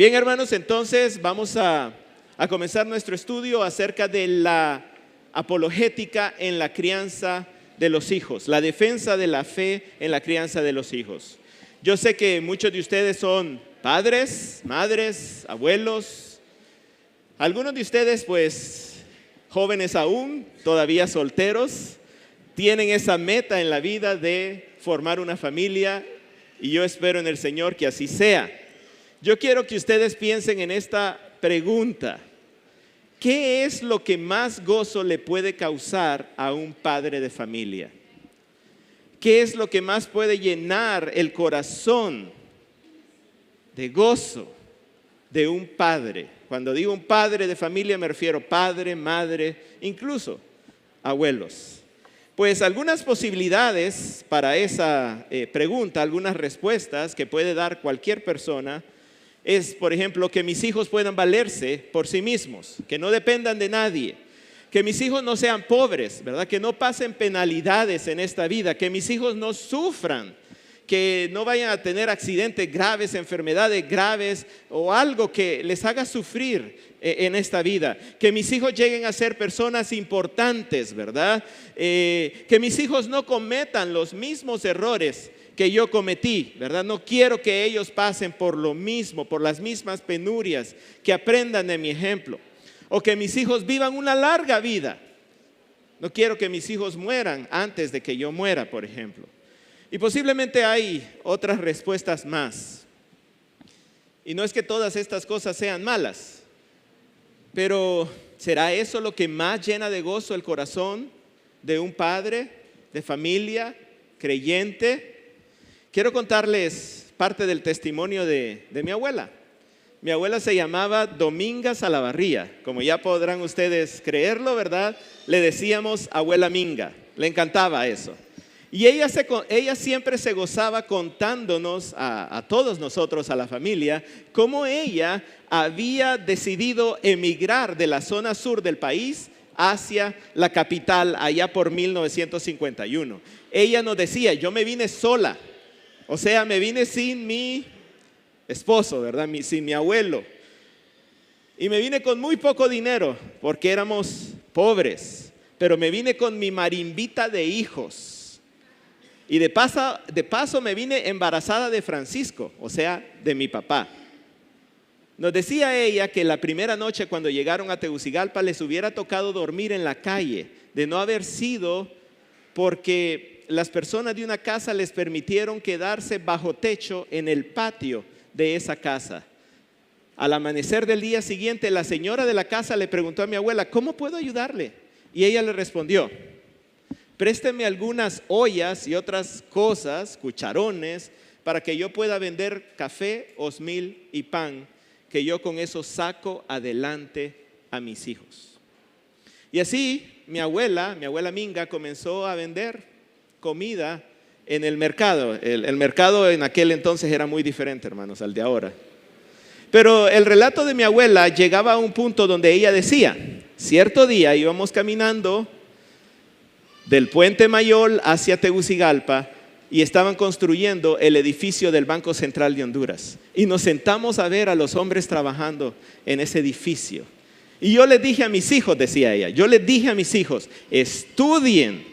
Bien, hermanos, entonces vamos a comenzar nuestro estudio acerca de la apologética en la crianza de los hijos, la defensa de la fe en la crianza de los hijos. Yo sé que muchos de ustedes son padres, madres, abuelos. Algunos de ustedes, pues, jóvenes aún, todavía solteros, tienen esa meta en la vida de formar una familia y yo espero en el Señor que así sea. Yo quiero que ustedes piensen en esta pregunta: ¿qué es lo que más gozo le puede causar a un padre de familia? ¿Qué es lo que más puede llenar el corazón de gozo de un padre? Cuando digo un padre de familia me refiero padre, madre, incluso abuelos. Pues algunas posibilidades para esa pregunta, algunas respuestas que puede dar cualquier persona es, por ejemplo, que mis hijos puedan valerse por sí mismos, que no dependan de nadie, que mis hijos no sean pobres, ¿verdad? Que no pasen penalidades en esta vida, que mis hijos no sufran, que no vayan a tener accidentes graves, enfermedades graves o algo que les haga sufrir en esta vida. Que mis hijos lleguen a ser personas importantes, ¿verdad? Que mis hijos no cometan los mismos errores que yo cometí, ¿verdad? No quiero que ellos pasen por lo mismo, por las mismas penurias, que aprendan de mi ejemplo. O que mis hijos vivan una larga vida. No quiero que mis hijos mueran antes de que yo muera, por ejemplo. Y posiblemente hay otras respuestas más. Y no es que todas estas cosas sean malas, pero ¿será eso lo que más llena de gozo el corazón de un padre de familia creyente? Quiero contarles parte del testimonio de mi abuela. Mi abuela se llamaba Dominga Salavarría. Como ya podrán ustedes creerlo, ¿verdad? Le decíamos abuela Minga. Le encantaba eso. Y ella siempre se gozaba contándonos a todos nosotros, a la familia, cómo ella había decidido emigrar de la zona sur del país hacia la capital allá por 1951. Ella nos decía: yo me vine sola, o sea, me vine sin mi esposo, ¿verdad? Sin mi abuelo. Y me vine con muy poco dinero porque éramos pobres, pero me vine con mi marimbita de hijos. Y de paso me vine embarazada de Francisco, o sea, de mi papá. Nos decía ella que la primera noche cuando llegaron a Tegucigalpa les hubiera tocado dormir en la calle, de no haber sido porque las personas de una casa les permitieron quedarse bajo techo en el patio de esa casa. Al amanecer del día siguiente, la señora de la casa le preguntó a mi abuela: ¿cómo puedo ayudarle? Y ella le respondió: présteme algunas ollas y otras cosas, cucharones, para que yo pueda vender café, osmil y pan, que yo con eso saco adelante a mis hijos. Y así mi abuela Minga, comenzó a vender comida en el mercado. El mercado en aquel entonces era muy diferente, hermanos, al de ahora. Pero el relato de mi abuela llegaba a un punto donde ella decía: cierto día íbamos caminando del Puente Mayol hacia Tegucigalpa y estaban construyendo el edificio del Banco Central de Honduras. Y nos sentamos a ver a los hombres trabajando en ese edificio. Y yo les dije a mis hijos, decía ella, yo les dije a mis hijos: estudien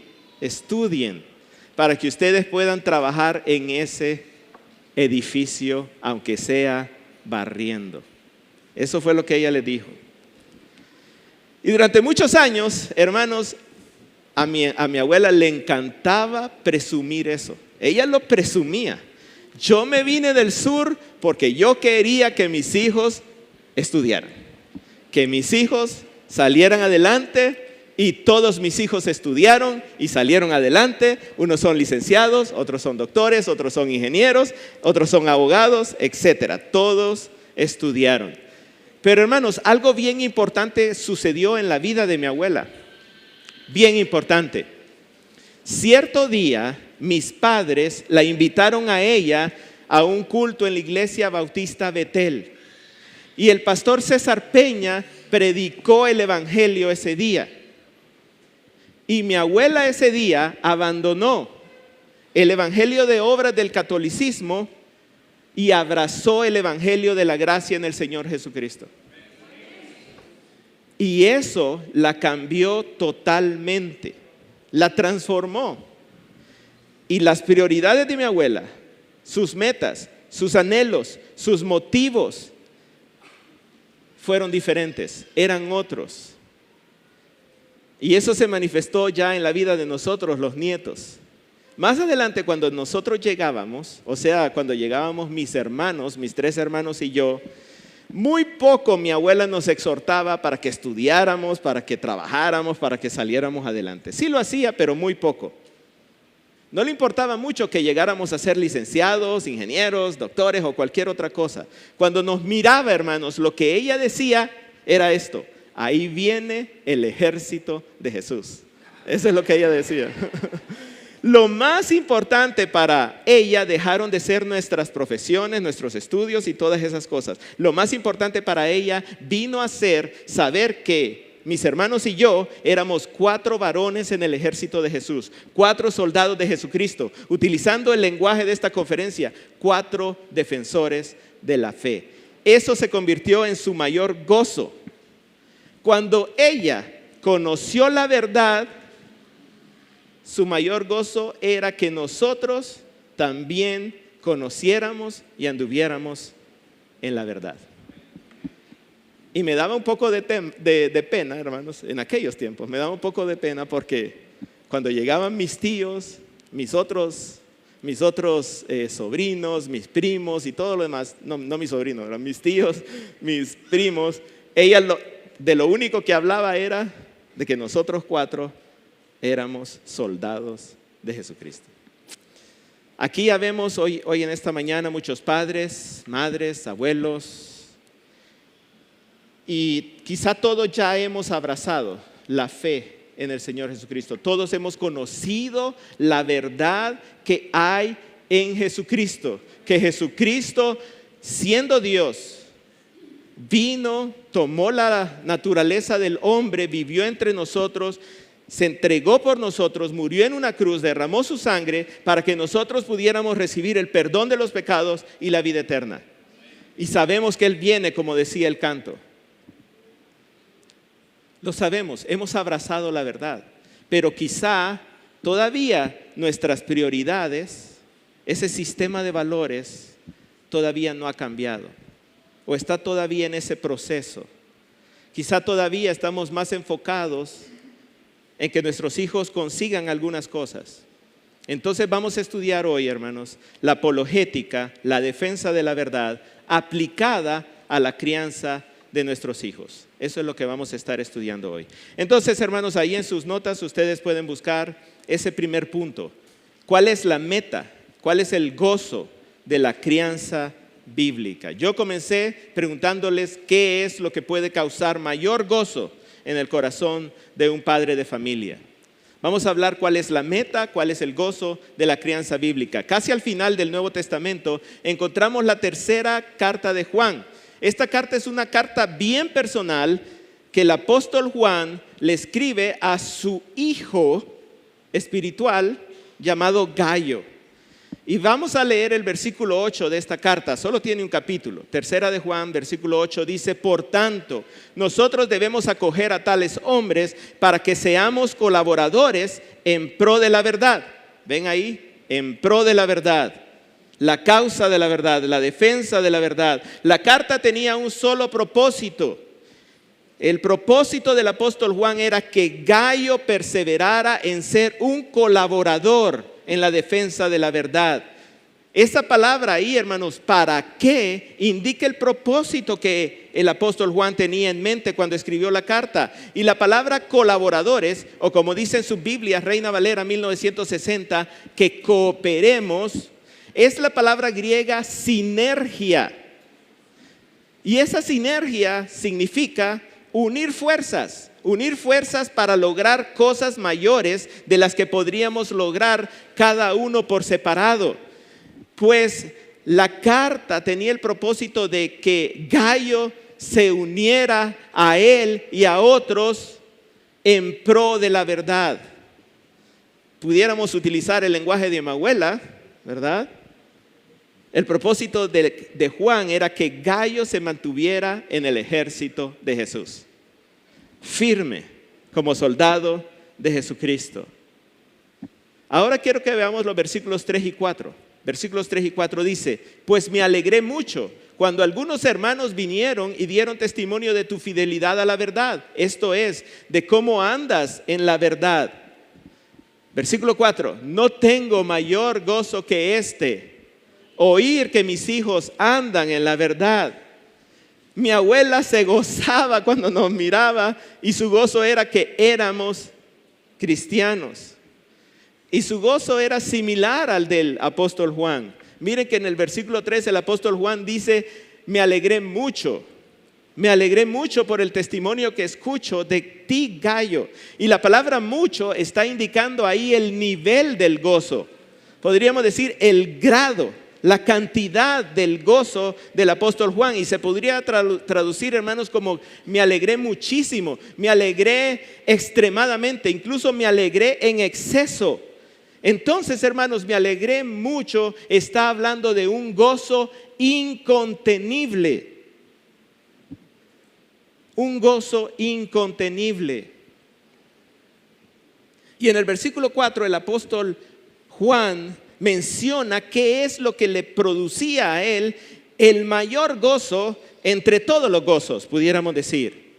para que ustedes puedan trabajar en ese edificio, aunque sea barriendo. Eso fue lo que ella les dijo. Y durante muchos años, hermanos, a mi abuela le encantaba presumir eso. Ella lo presumía. Yo me vine del sur porque yo quería que mis hijos estudiaran, que mis hijos salieran adelante, y todos mis hijos estudiaron y salieron adelante. Unos son licenciados, otros son doctores, otros son ingenieros, otros son abogados, etcétera. Todos estudiaron. Pero hermanos, algo bien importante sucedió en la vida de mi abuela. Bien importante. Cierto día mis padres la invitaron a ella a un culto en la iglesia bautista Betel. Y el pastor César Peña predicó el evangelio ese día. Y mi abuela ese día abandonó el evangelio de obras del catolicismo y abrazó el evangelio de la gracia en el Señor Jesucristo. Y eso la cambió totalmente, la transformó. Y las prioridades de mi abuela, sus metas, sus anhelos, sus motivos fueron diferentes, eran otros. Y eso se manifestó ya en la vida de nosotros, los nietos. Más adelante, cuando nosotros llegábamos, o sea, cuando llegábamos mis hermanos, mis 3 hermanos y yo, muy poco mi abuela nos exhortaba para que estudiáramos, para que trabajáramos, para que saliéramos adelante. Sí lo hacía, pero muy poco. No le importaba mucho que llegáramos a ser licenciados, ingenieros, doctores o cualquier otra cosa. Cuando nos miraba, hermanos, lo que ella decía era esto: ahí viene el ejército de Jesús. Eso es lo que ella decía. Lo más importante para ella dejaron de ser nuestras profesiones, nuestros estudios y todas esas cosas. Lo más importante para ella vino a ser saber que mis hermanos y yo éramos 4 varones en el ejército de Jesús, 4 soldados de Jesucristo, utilizando el lenguaje de esta conferencia, 4 defensores de la fe. Eso se convirtió en su mayor gozo. Cuando ella conoció la verdad, su mayor gozo era que nosotros también conociéramos y anduviéramos en la verdad. Y me daba un poco de pena, hermanos, en aquellos tiempos. Me daba un poco de pena porque cuando llegaban mis tíos, mis otros sobrinos, mis primos y todo lo demás, no mis sobrinos, eran mis tíos, mis primos, ella de lo único que hablaba era de que nosotros 4 éramos soldados de Jesucristo. Aquí ya vemos hoy en esta mañana muchos padres, madres, abuelos, y quizá todos ya hemos abrazado la fe en el Señor Jesucristo. Todos hemos conocido la verdad que hay en Jesucristo. Que Jesucristo, siendo Dios, vino, tomó la naturaleza del hombre, vivió entre nosotros, se entregó por nosotros, murió en una cruz, derramó su sangre para que nosotros pudiéramos recibir el perdón de los pecados y la vida eterna. Y sabemos que Él viene, como decía el canto. Lo sabemos, hemos abrazado la verdad, pero quizá todavía nuestras prioridades, ese sistema de valores, todavía no ha cambiado o está todavía en ese proceso. Quizá todavía estamos más enfocados en que nuestros hijos consigan algunas cosas. Entonces vamos a estudiar hoy, hermanos, la apologética, la defensa de la verdad aplicada a la crianza de nuestros hijos. Eso es lo que vamos a estar estudiando hoy. Entonces, hermanos, ahí en sus notas ustedes pueden buscar ese primer punto. ¿Cuál es la meta? ¿Cuál es el gozo de la crianza bíblica? Yo comencé preguntándoles qué es lo que puede causar mayor gozo en el corazón de un padre de familia. Vamos a hablar cuál es la meta, cuál es el gozo de la crianza bíblica. Casi al final del Nuevo Testamento encontramos la tercera carta de Juan. Esta carta es una carta bien personal que el apóstol Juan le escribe a su hijo espiritual llamado Gayo. Y vamos a leer el versículo 8 de esta carta, solo tiene un capítulo. Tercera de Juan, versículo 8 dice: por tanto, nosotros debemos acoger a tales hombres para que seamos colaboradores en pro de la verdad. ¿Ven ahí? En pro de la verdad. La causa de la verdad, la defensa de la verdad. La carta tenía un solo propósito. El propósito del apóstol Juan era que Gayo perseverara en ser un colaborador en la defensa de la verdad. Esa palabra ahí, hermanos, ¿para qué?, indica el propósito que el apóstol Juan tenía en mente cuando escribió la carta. Y la palabra colaboradores, o como dice en su Biblia, Reina Valera 1960, que cooperemos, es la palabra griega sinergia. Y esa sinergia significa unir fuerzas para lograr cosas mayores de las que podríamos lograr cada uno por separado. Pues la carta tenía el propósito de que Gayo se uniera a él y a otros en pro de la verdad. Pudiéramos utilizar el lenguaje de mi abuela, ¿verdad? El propósito de Juan era que Gayo se mantuviera en el ejército de Jesús, firme como soldado de Jesucristo. Ahora quiero que veamos los versículos 3 y 4. Versículos 3 y 4 dice: pues me alegré mucho cuando algunos hermanos vinieron y dieron testimonio de tu fidelidad a la verdad, esto es, de cómo andas en la verdad. Versículo 4: no tengo mayor gozo que este, oír que mis hijos andan en la verdad. Mi abuela se gozaba cuando nos miraba y su gozo era que éramos cristianos. Y su gozo era similar al del apóstol Juan. Miren que en el versículo 3 el apóstol Juan dice: me alegré mucho por el testimonio que escucho de ti, Gayo. Y la palabra mucho está indicando ahí el nivel del gozo. Podríamos decir el grado, la cantidad del gozo del apóstol Juan. Y se podría traducir, hermanos, como me alegré muchísimo, me alegré extremadamente, incluso me alegré en exceso. Entonces, hermanos, me alegré mucho está hablando de un gozo incontenible. Un gozo incontenible. Y en el versículo 4 el apóstol Juan menciona qué es lo que le producía a él el mayor gozo entre todos los gozos, pudiéramos decir.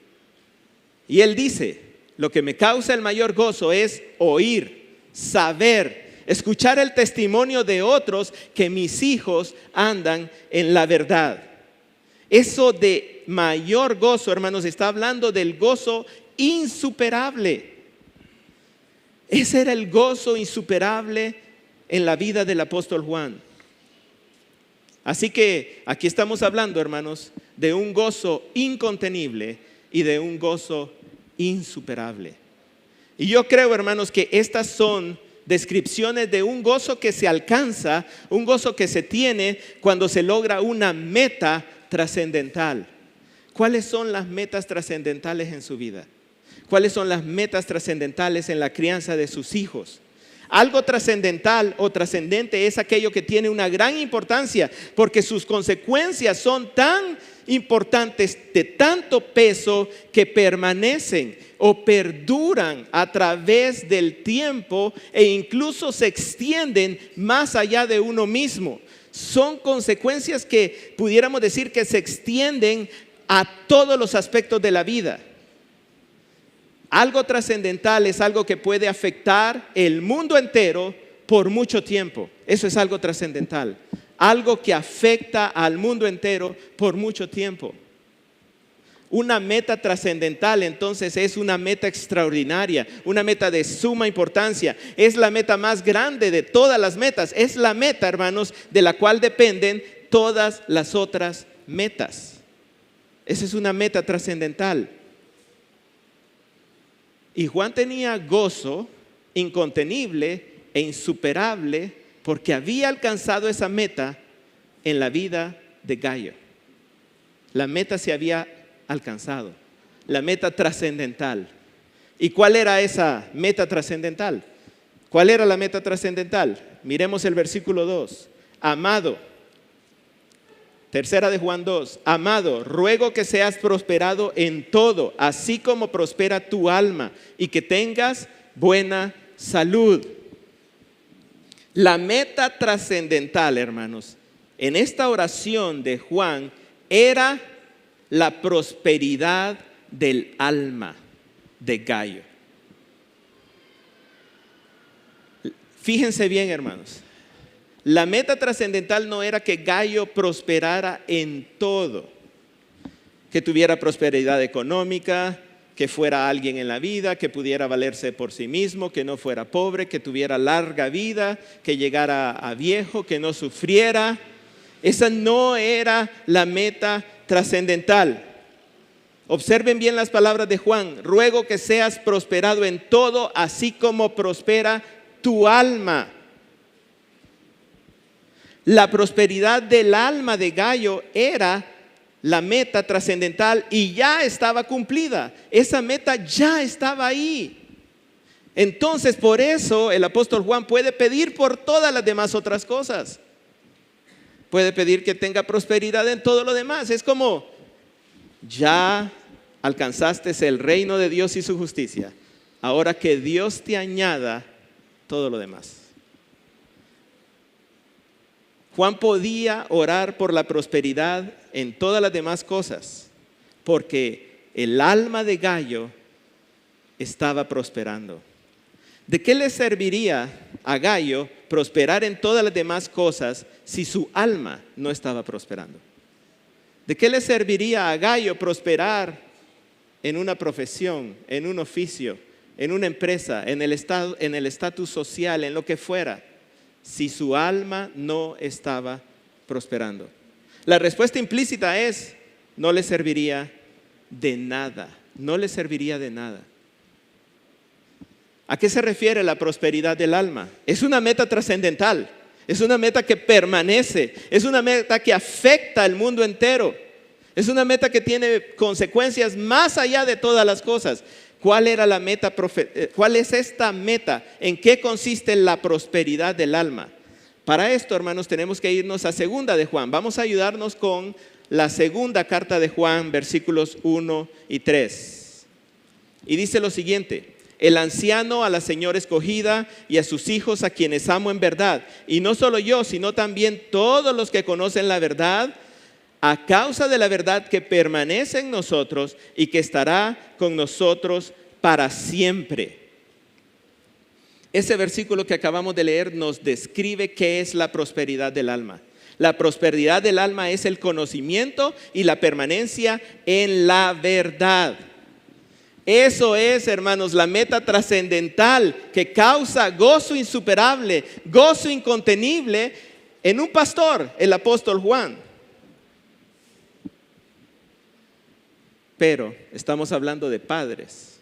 Y él dice: lo que me causa el mayor gozo es oír, saber, escuchar el testimonio de otros que mis hijos andan en la verdad. Eso de mayor gozo, hermanos, está hablando del gozo insuperable. Ese era el gozo insuperable en la vida del apóstol Juan. Así que aquí estamos hablando, hermanos, de un gozo incontenible y de un gozo insuperable. Y yo creo, hermanos, que estas son descripciones de un gozo que se alcanza, un gozo que se tiene cuando se logra una meta trascendental. ¿Cuáles son las metas trascendentales en su vida? ¿Cuáles son las metas trascendentales en la crianza de sus hijos? Algo trascendental o trascendente es aquello que tiene una gran importancia, porque sus consecuencias son tan importantes, de tanto peso, que permanecen o perduran a través del tiempo e incluso se extienden más allá de uno mismo. Son consecuencias que pudiéramos decir que se extienden a todos los aspectos de la vida. Algo trascendental es algo que puede afectar el mundo entero por mucho tiempo. Eso es algo trascendental. Algo que afecta al mundo entero por mucho tiempo. Una meta trascendental, entonces, es una meta extraordinaria, una meta de suma importancia. Es la meta más grande de todas las metas. Es la meta, hermanos, de la cual dependen todas las otras metas. Esa es una meta trascendental. Y Juan tenía gozo incontenible e insuperable porque había alcanzado esa meta en la vida de Gayo. La meta se había alcanzado, la meta trascendental. ¿Y cuál era esa meta trascendental? ¿Cuál era la meta trascendental? Miremos el versículo 2. Amado, tercera de Juan 2, amado, ruego que seas prosperado en todo, así como prospera tu alma, y que tengas buena salud. La meta trascendental, hermanos, en esta oración de Juan era la prosperidad del alma de Gayo. Fíjense bien, hermanos. La meta trascendental no era que Gayo prosperara en todo, que tuviera prosperidad económica, que fuera alguien en la vida, que pudiera valerse por sí mismo, que no fuera pobre, que tuviera larga vida, que llegara a viejo, que no sufriera. Esa no era la meta trascendental. Observen bien las palabras de Juan: ruego que seas prosperado en todo, así como prospera tu alma. La prosperidad del alma de Gayo era la meta trascendental y ya estaba cumplida. Esa meta ya estaba ahí. Entonces, por eso el apóstol Juan puede pedir por todas las demás otras cosas. puede pedir que tenga prosperidad en todo lo demás. Es como, ya alcanzaste el reino de Dios y su justicia. Ahora que Dios te añada todo lo demás. Juan podía orar por la prosperidad en todas las demás cosas, porque el alma de Gayo estaba prosperando. ¿De qué le serviría a Gayo prosperar en todas las demás cosas si su alma no estaba prosperando? ¿De qué le serviría a Gayo prosperar en una profesión, en un oficio, en una empresa, en el estatus social, en lo que fuera, si su alma no estaba prosperando? La respuesta implícita es, no le serviría de nada, no le serviría de nada. ¿A qué se refiere la prosperidad del alma? Es una meta trascendental, es una meta que permanece, es una meta que afecta al mundo entero, es una meta que tiene consecuencias más allá de todas las cosas. ¿Cuál era la meta? ¿Cuál es esta meta? ¿En qué consiste la prosperidad del alma? Para esto, hermanos, tenemos que irnos a 2 de Juan. Vamos a ayudarnos con la segunda carta de Juan, versículos 1 y 3. Y dice lo siguiente: el anciano a la señora escogida y a sus hijos a quienes amo en verdad. Y no solo yo, sino también todos los que conocen la verdad, a causa de la verdad que permanece en nosotros y que estará con nosotros para siempre. Ese versículo que acabamos de leer nos describe qué es la prosperidad del alma. La prosperidad del alma es el conocimiento y la permanencia en la verdad. Eso es, hermanos, la meta trascendental que causa gozo insuperable, gozo incontenible en un pastor, el apóstol Juan. Pero estamos hablando de padres.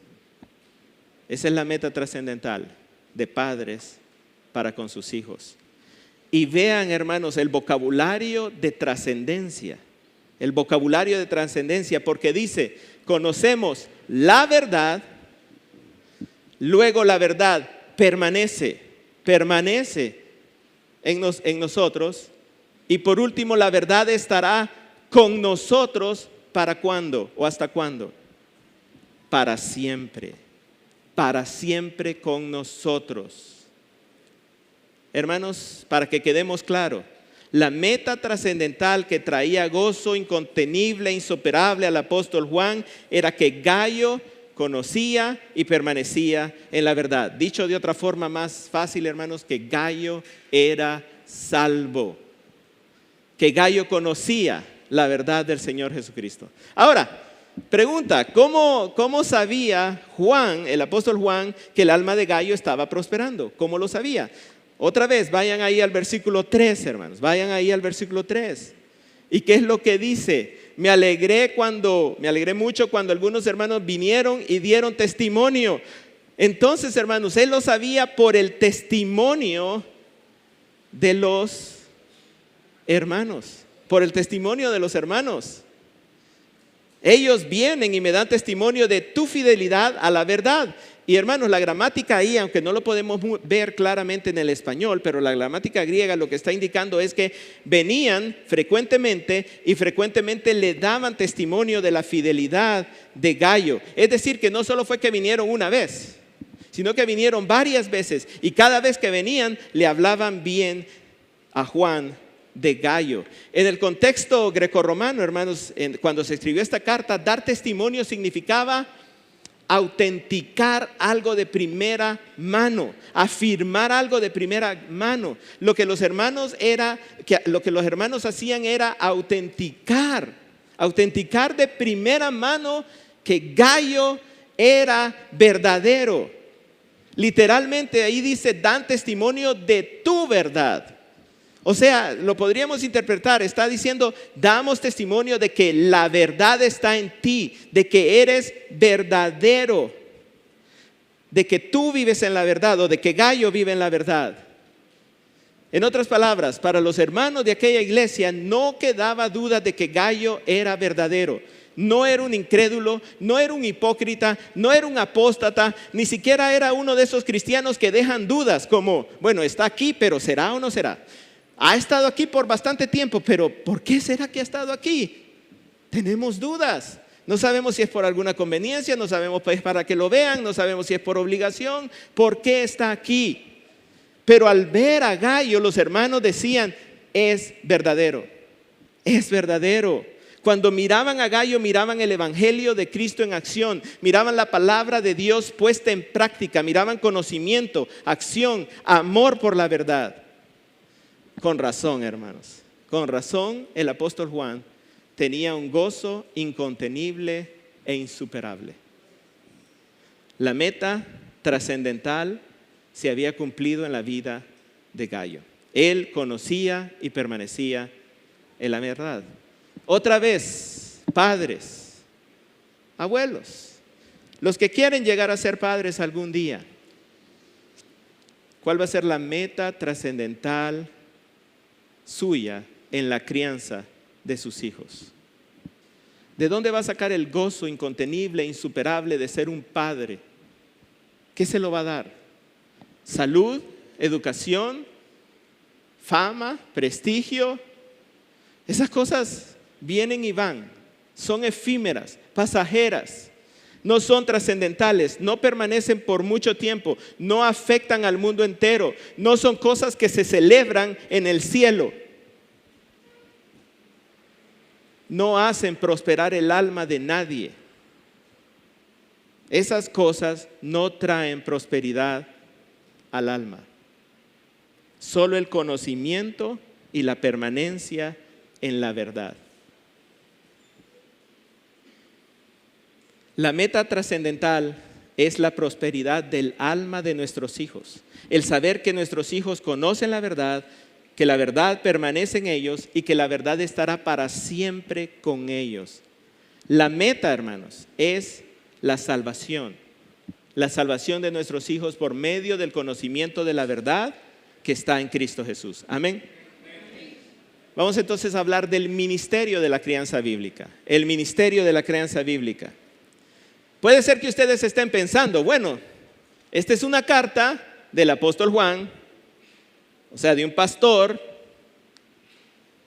Esa es la meta trascendental, de padres para con sus hijos. Y vean, hermanos, el vocabulario de trascendencia. El vocabulario de trascendencia, porque dice, conocemos la verdad, luego la verdad permanece en nosotros, y por último la verdad estará con nosotros. ¿Para cuándo o hasta cuándo? Para siempre con nosotros. Hermanos, para que quedemos claros, la meta trascendental que traía gozo incontenible, insuperable al apóstol Juan era que Gayo conocía y permanecía en la verdad. Dicho de otra forma más fácil, hermanos, que Gayo era salvo, que Gayo conocía la verdad del Señor Jesucristo. Ahora, pregunta, ¿cómo sabía Juan, el apóstol Juan, que el alma de Gayo estaba prosperando? ¿Cómo lo sabía? Otra vez, vayan ahí al versículo 3, hermanos, vayan ahí al versículo 3. ¿Y qué es lo que dice? Me alegré mucho cuando algunos hermanos vinieron y dieron testimonio. Entonces, hermanos, él lo sabía por el testimonio de los hermanos. Por el testimonio de los hermanos. Ellos vienen y me dan testimonio de tu fidelidad a la verdad. Y hermanos, la gramática ahí, aunque no lo podemos ver claramente en el español, pero la gramática griega lo que está indicando es que venían frecuentemente y frecuentemente le daban testimonio de la fidelidad de Gayo. Es decir, que no solo fue que vinieron una vez, sino que vinieron varias veces, y cada vez que venían le hablaban bien a Juan de Gayo. En el contexto grecorromano, hermanos, cuando se escribió esta carta, dar testimonio significaba autenticar algo de primera mano, afirmar algo de primera mano. Lo que los hermanos hacían era autenticar de primera mano que Gayo era verdadero. Literalmente ahí dice, dan testimonio de tu verdad. O sea, lo podríamos interpretar, está diciendo, damos testimonio de que la verdad está en ti, de que eres verdadero, de que tú vives en la verdad o de que Gayo vive en la verdad. En otras palabras, para los hermanos de aquella iglesia no quedaba duda de que Gayo era verdadero. No era un incrédulo, no era un hipócrita, no era un apóstata, ni siquiera era uno de esos cristianos que dejan dudas como, bueno, está aquí, pero ¿será o no será? Ha estado aquí por bastante tiempo, pero ¿por qué será que ha estado aquí? Tenemos dudas. No sabemos si es por alguna conveniencia, no sabemos si es para que lo vean, no sabemos si es por obligación. ¿Por qué está aquí? Pero al ver a Gayo, los hermanos decían, es verdadero, es verdadero. Cuando miraban a Gayo, miraban el evangelio de Cristo en acción, miraban la palabra de Dios puesta en práctica, miraban conocimiento, acción, amor por la verdad. Con razón, hermanos, con razón el apóstol Juan tenía un gozo incontenible e insuperable. La meta trascendental se había cumplido en la vida de Gayo. Él conocía y permanecía en la verdad. Otra vez, padres, abuelos, los que quieren llegar a ser padres algún día, ¿cuál va a ser la meta trascendental suya en la crianza de sus hijos? ¿De dónde va a sacar el gozo incontenible e insuperable de ser un padre? ¿Qué se lo va a dar? ¿Salud? ¿Educación? ¿Fama? ¿Prestigio? Esas cosas vienen y van, son efímeras, pasajeras, no son trascendentales, no permanecen por mucho tiempo, no afectan al mundo entero, no son cosas que se celebran en el cielo. No hacen prosperar el alma de nadie. Esas cosas no traen prosperidad al alma. Solo el conocimiento y la permanencia en la verdad. La meta trascendental es la prosperidad del alma de nuestros hijos. El saber que nuestros hijos conocen la verdad, que la verdad permanece en ellos y que la verdad estará para siempre con ellos. La meta, hermanos, es la salvación de nuestros hijos por medio del conocimiento de la verdad que está en Cristo Jesús. Amén. Vamos entonces a hablar del ministerio de la crianza bíblica. El ministerio de la crianza bíblica. Puede ser que ustedes estén pensando, bueno, esta es una carta del apóstol Juan, o sea, de un pastor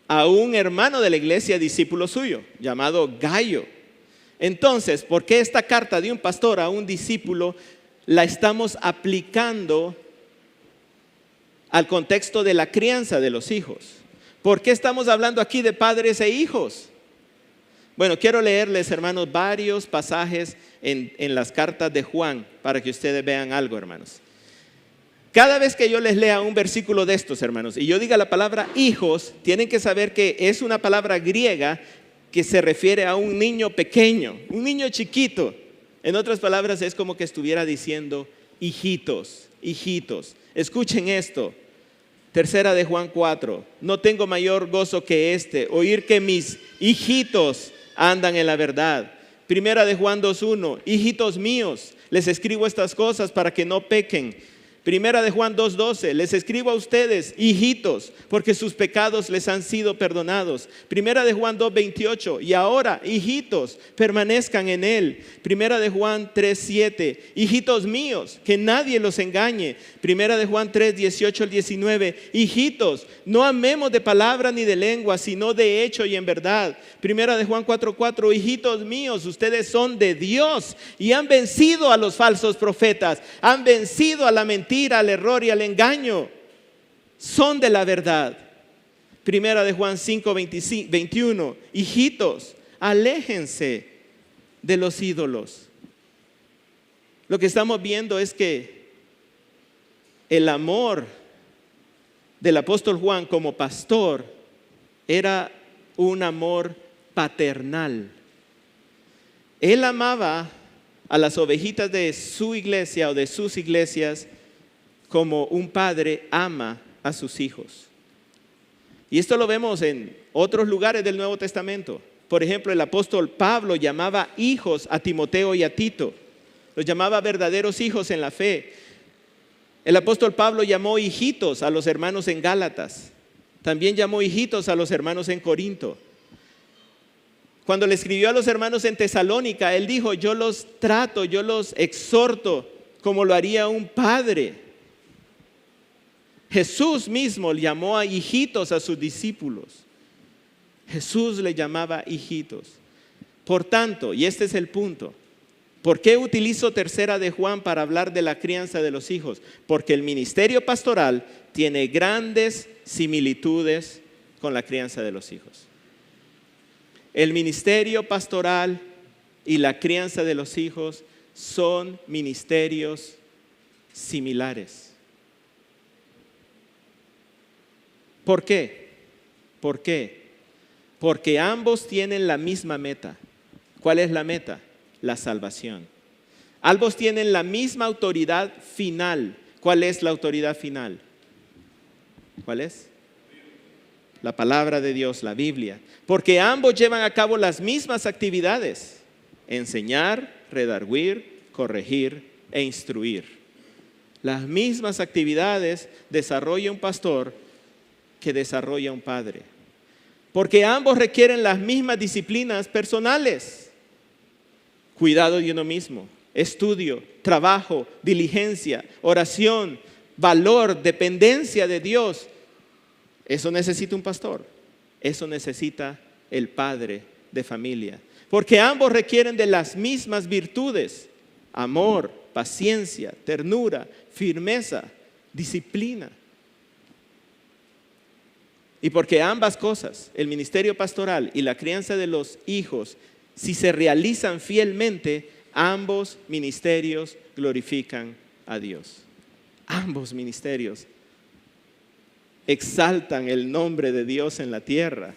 a un hermano de la iglesia, discípulo suyo, llamado Gayo. Entonces, ¿por qué esta carta de un pastor a un discípulo la estamos aplicando al contexto de la crianza de los hijos? ¿Por qué estamos hablando aquí de padres e hijos? Bueno, quiero leerles, hermanos, varios pasajes en las cartas de Juan para que ustedes vean algo, hermanos. Cada vez que yo les lea un versículo de estos, hermanos, y yo diga la palabra hijos, tienen que saber que es una palabra griega que se refiere a un niño pequeño, un niño chiquito. En otras palabras, es como que estuviera diciendo hijitos, hijitos. Escuchen esto. Tercera de Juan 4. No tengo mayor gozo que este, oír que mis hijitos andan en la verdad. Primera de Juan 2:1. Hijitos míos, les escribo estas cosas para que no pequen. Primera de Juan 2:12, les escribo a ustedes, hijitos, porque sus pecados les han sido perdonados. Primera de Juan 2:28, y ahora, hijitos, permanezcan en él. Primera de Juan 3:7, hijitos míos, que nadie los engañe. Primera de Juan 3:18 al 19, hijitos, no amemos de palabra ni de lengua, sino de hecho y en verdad. Primera de Juan 4:4, hijitos míos, ustedes son de Dios y han vencido a los falsos profetas, han vencido a la mentira, al error y al engaño. Son de la verdad. Primera de Juan 5:21, hijitos, aléjense de los ídolos. Lo que estamos viendo es que el amor del apóstol Juan como pastor era un amor paternal. Él amaba a las ovejitas de su iglesia o de sus iglesias como un padre ama a sus hijos. Y esto lo vemos en otros lugares del Nuevo Testamento. Por ejemplo, el apóstol Pablo llamaba hijos a Timoteo y a Tito. Los llamaba verdaderos hijos en la fe. El apóstol Pablo llamó hijitos a los hermanos en Gálatas. También llamó hijitos a los hermanos en Corinto. Cuando le escribió a los hermanos en Tesalónica, él dijo, yo los trato, yo los exhorto como lo haría un padre. Jesús mismo llamó a hijitos a sus discípulos. Jesús le llamaba hijitos. Por tanto, y este es el punto, ¿por qué utilizo tercera de Juan para hablar de la crianza de los hijos? Porque el ministerio pastoral tiene grandes similitudes con la crianza de los hijos. El ministerio pastoral y la crianza de los hijos son ministerios similares. ¿Por qué? ¿Por qué? Porque ambos tienen la misma meta. ¿Cuál es la meta? La salvación. Ambos tienen la misma autoridad final. ¿Cuál es la autoridad final? ¿Cuál es? La palabra de Dios, la Biblia. Porque ambos llevan a cabo las mismas actividades: enseñar, redarguir, corregir e instruir. Las mismas actividades desarrolla un pastor que desarrolla un padre. Porque ambos requieren las mismas disciplinas personales: cuidado de uno mismo, estudio, trabajo, diligencia, oración, valor, dependencia de Dios. Eso necesita un pastor. Eso necesita el padre de familia. Porque ambos requieren de las mismas virtudes: amor, paciencia, ternura, firmeza, disciplina. Y porque ambas cosas, el ministerio pastoral y la crianza de los hijos, si se realizan fielmente, ambos ministerios glorifican a Dios. Ambos ministerios exaltan el nombre de Dios en la tierra.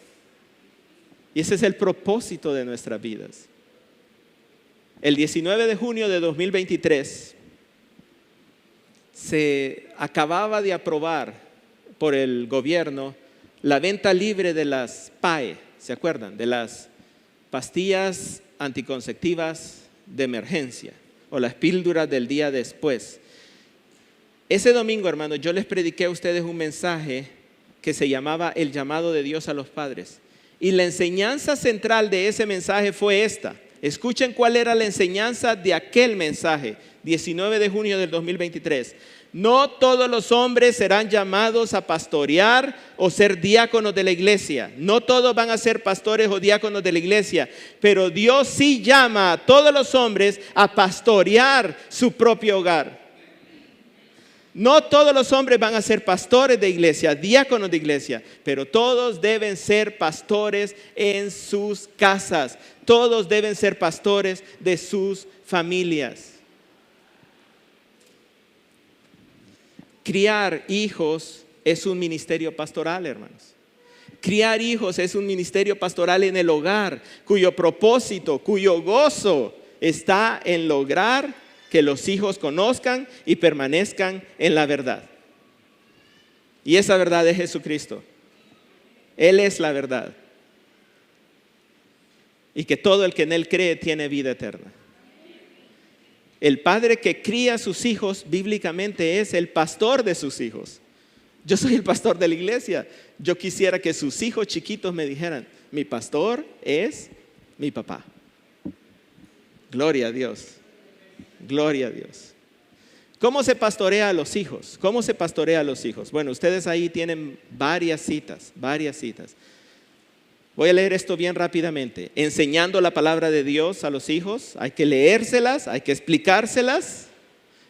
Y ese es el propósito de nuestras vidas. El 19 de junio de 2023 se acababa de aprobar por el gobierno la venta libre de las PAE, ¿se acuerdan? De las pastillas anticonceptivas de emergencia o las píldoras del día después. Ese domingo, hermanos, yo les prediqué a ustedes un mensaje que se llamaba El llamado de Dios a los padres. Y la enseñanza central de ese mensaje fue esta. Escuchen cuál era la enseñanza de aquel mensaje, 19 de junio del 2023. No todos los hombres serán llamados a pastorear o ser diáconos de la iglesia. No todos van a ser pastores o diáconos de la iglesia. Pero Dios sí llama a todos los hombres a pastorear su propio hogar. No todos los hombres van a ser pastores de iglesia, diáconos de iglesia, pero todos deben ser pastores en sus casas. Todos deben ser pastores de sus familias. Criar hijos es un ministerio pastoral, hermanos. Criar hijos es un ministerio pastoral en el hogar, cuyo propósito, cuyo gozo está en lograr que los hijos conozcan y permanezcan en la verdad. Y esa verdad es Jesucristo. Él es la verdad. Y que todo el que en Él cree tiene vida eterna. El padre que cría a sus hijos bíblicamente es el pastor de sus hijos. Yo soy el pastor de la iglesia. Yo quisiera que sus hijos chiquitos me dijeran: mi pastor es mi papá. Gloria a Dios. Gloria a Dios. ¿Cómo se pastorea a los hijos? ¿Cómo se pastorea a los hijos? Bueno, ustedes ahí tienen varias citas. Voy a leer esto bien rápidamente. Enseñando la palabra de Dios a los hijos, hay que leérselas, hay que explicárselas.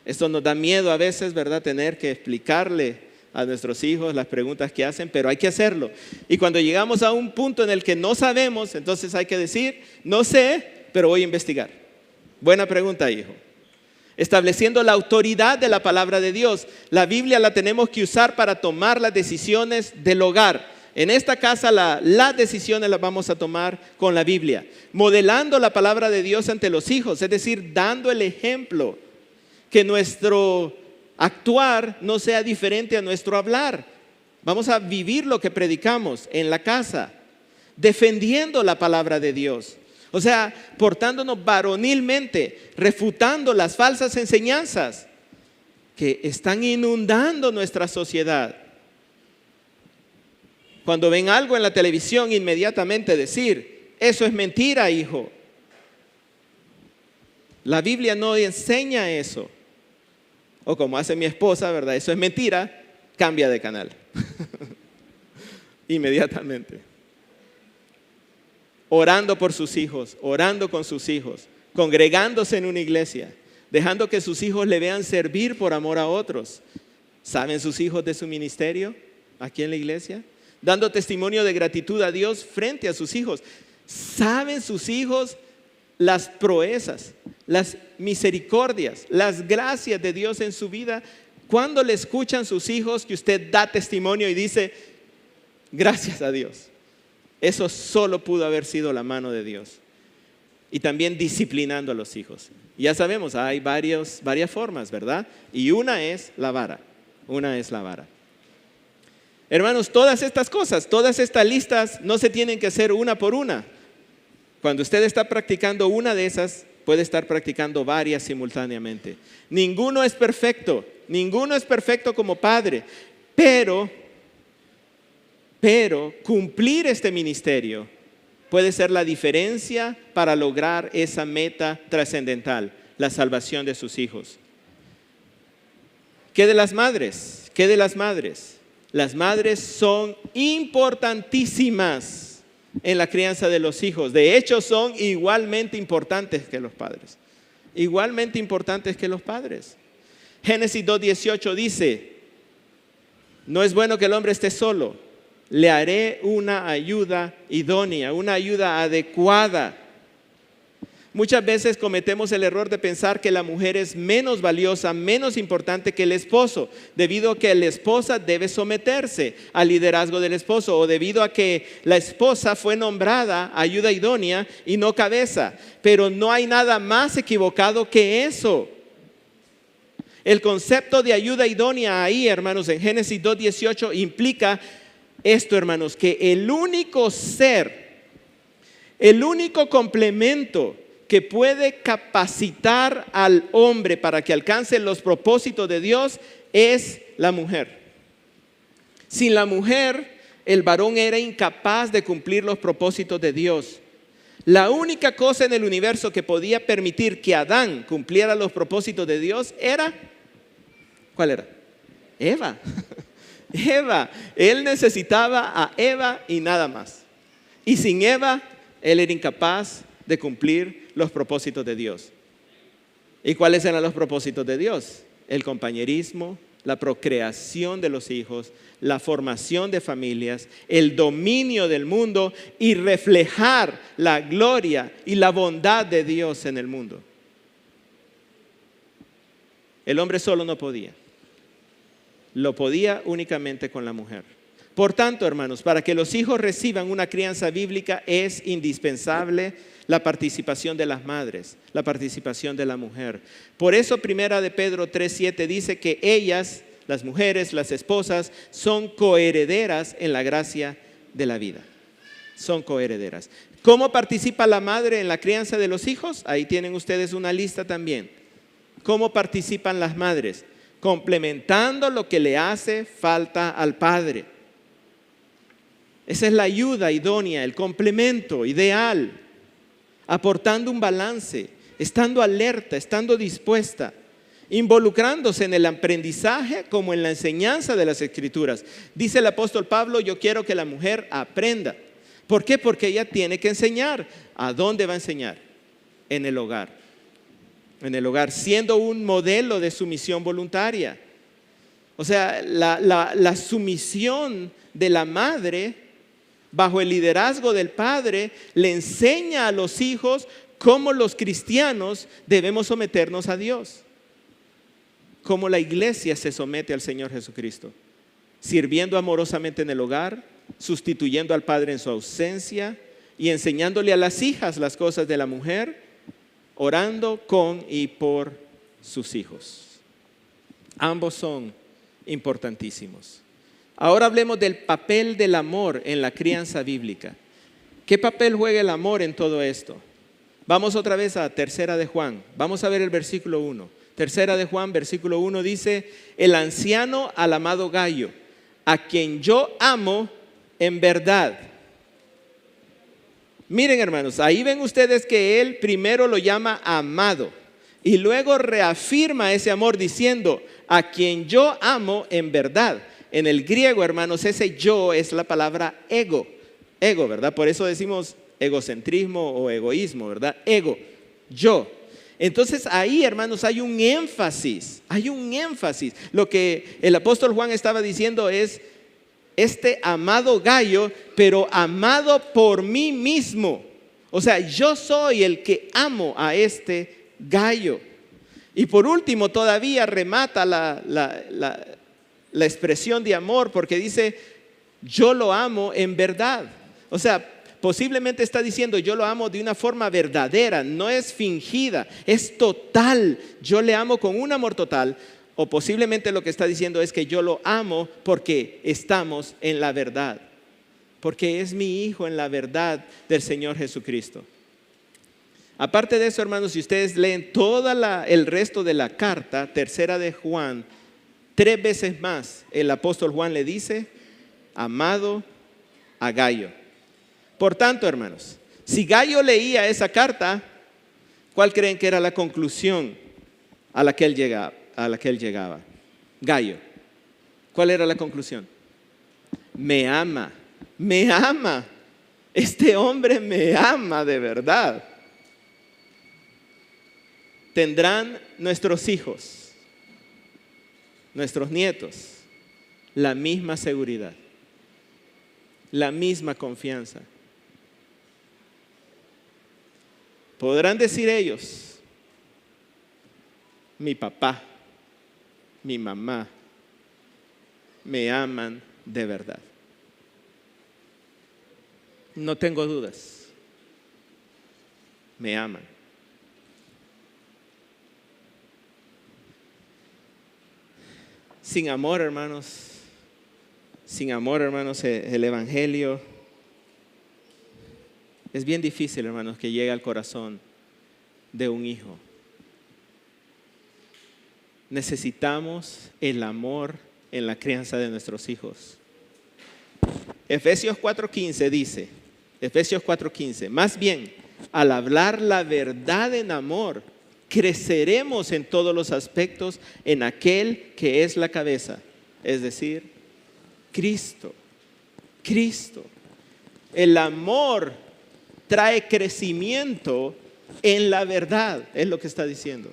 Esto nos da miedo a veces, ¿verdad? Tener que explicarle a nuestros hijos las preguntas que hacen, pero hay que hacerlo. Y cuando llegamos a un punto en el que no sabemos, entonces hay que decir: no sé, pero voy a investigar. Buena pregunta, hijo. Estableciendo la autoridad de la palabra de Dios. La Biblia la tenemos que usar para tomar las decisiones del hogar. En esta casa las decisiones las vamos a tomar con la Biblia, modelando la palabra de Dios ante los hijos, es decir, dando el ejemplo, que nuestro actuar no sea diferente a nuestro hablar. Vamos a vivir lo que predicamos en la casa, defendiendo la palabra de Dios. O sea, portándonos varonilmente, refutando las falsas enseñanzas que están inundando nuestra sociedad. Cuando ven algo en la televisión, inmediatamente decir: eso es mentira, hijo. La Biblia no enseña eso. O como hace mi esposa, ¿verdad? Eso es mentira. cambia de canal. Inmediatamente. Orando por sus hijos, orando con sus hijos, congregándose en una iglesia, dejando que sus hijos le vean servir por amor a otros. ¿Saben sus hijos de su ministerio aquí en la iglesia? Dando testimonio de gratitud a Dios frente a sus hijos. ¿Saben sus hijos las proezas, las misericordias, las gracias de Dios en su vida? ¿Cuándo le escuchan sus hijos que usted da testimonio y dice, gracias a Dios? Eso solo pudo haber sido la mano de Dios. Y también disciplinando a los hijos. Ya sabemos, hay varias formas, ¿verdad? Y una es la vara. Hermanos, todas estas cosas, todas estas listas no se tienen que hacer una por una. Cuando usted está practicando una de esas, puede estar practicando varias simultáneamente. Ninguno es perfecto como padre, pero cumplir este ministerio puede ser la diferencia para lograr esa meta trascendental, la salvación de sus hijos. ¿Qué de las madres? Las madres son importantísimas en la crianza de los hijos. De hecho, son igualmente importantes que los padres. Génesis 2:18 dice, no es bueno que el hombre esté solo. Le haré una ayuda idónea, una ayuda adecuada. Muchas veces cometemos el error de pensar que la mujer es menos valiosa, menos importante que el esposo, debido a que la esposa debe someterse al liderazgo del esposo, o debido a que la esposa fue nombrada ayuda idónea y no cabeza. Pero no hay nada más equivocado que eso. El concepto de ayuda idónea ahí, hermanos, en Génesis 2:18 implica esto, hermanos, que el único complemento que puede capacitar al hombre para que alcance los propósitos de Dios es la mujer. Sin la mujer, el varón era incapaz de cumplir los propósitos de Dios. La única cosa en el universo que podía permitir que Adán cumpliera los propósitos de Dios era, ¿cuál era? Eva. Él necesitaba a Eva y nada más. Y sin Eva, él era incapaz de cumplir los propósitos de Dios. ¿Y cuáles eran los propósitos de Dios? El compañerismo, la procreación de los hijos, la formación de familias, el dominio del mundo y reflejar la gloria y la bondad de Dios en el mundo. El hombre solo no podía. Lo podía únicamente con la mujer. Por tanto, hermanos, para que los hijos reciban una crianza bíblica es indispensable la participación de las madres, la participación de la mujer. Por eso Primera de Pedro 3:7 dice que ellas, las mujeres, las esposas, son coherederas en la gracia de la vida. Son coherederas. ¿Cómo participa la madre en la crianza de los hijos? Ahí tienen ustedes una lista también. ¿Cómo participan las madres? Complementando lo que le hace falta al padre. Esa es la ayuda idónea, el complemento ideal, aportando un balance, estando alerta, estando dispuesta, involucrándose en el aprendizaje como en la enseñanza de las Escrituras. Dice el apóstol Pablo, yo quiero que la mujer aprenda. ¿Por qué? Porque ella tiene que enseñar. ¿A dónde va a enseñar? En el hogar. En el hogar, siendo un modelo de sumisión voluntaria. O sea, la sumisión de la madre bajo el liderazgo del padre le enseña a los hijos cómo los cristianos debemos someternos a Dios, cómo la iglesia se somete al Señor Jesucristo, sirviendo amorosamente en el hogar, sustituyendo al padre en su ausencia y enseñándole a las hijas las cosas de la mujer, orando con y por sus hijos. Ambos son importantísimos. Ahora hablemos del papel del amor en la crianza bíblica. ¿Qué papel juega el amor en todo esto? Vamos otra vez a Tercera de Juan. Vamos a ver el versículo 1. Tercera de Juan, versículo 1 dice, el anciano al amado Gayo, a quien yo amo en verdad. Miren, hermanos, ahí ven ustedes que él primero lo llama amado y luego reafirma ese amor diciendo, a quien yo amo en verdad. en el griego, hermanos, ese yo es la palabra ego. Ego, ¿verdad? Por eso decimos egocentrismo o egoísmo, ¿verdad? Ego, yo. Entonces ahí, hermanos, hay un énfasis. Lo que el apóstol Juan estaba diciendo es, este amado Gayo, pero amado por mí mismo. O sea, yo soy el que amo a este Gayo. Y por último, todavía remata la expresión de amor, porque dice, yo lo amo en verdad. O sea, posiblemente está diciendo, yo lo amo de una forma verdadera, no es fingida, es total. Yo le amo con un amor total. O posiblemente lo que está diciendo es que yo lo amo porque estamos en la verdad. Porque es mi hijo en la verdad del Señor Jesucristo. Aparte de eso, hermanos, si ustedes leen todo el resto de la carta, tercera de Juan, 3 veces más el apóstol Juan le dice, amado a Gayo. Por tanto, hermanos, si Gayo leía esa carta, ¿cuál creen que era la conclusión a la que él llegaba? Gayo, ¿cuál era la conclusión? Me ama. Este hombre me ama de verdad. Tendrán nuestros hijos, nuestros nietos, la misma seguridad, la misma confianza. Podrán decir ellos, mi papá, mi mamá, me aman de verdad. No tengo dudas, me aman. Sin amor, hermanos, el evangelio es bien difícil, hermanos, que llegue al corazón de un hijo. Necesitamos el amor en la crianza de nuestros hijos. Efesios 4:15 dice, más bien, al hablar la verdad en amor, creceremos en todos los aspectos en aquel que es la cabeza, es decir, Cristo. El amor trae crecimiento en la verdad, es lo que está diciendo.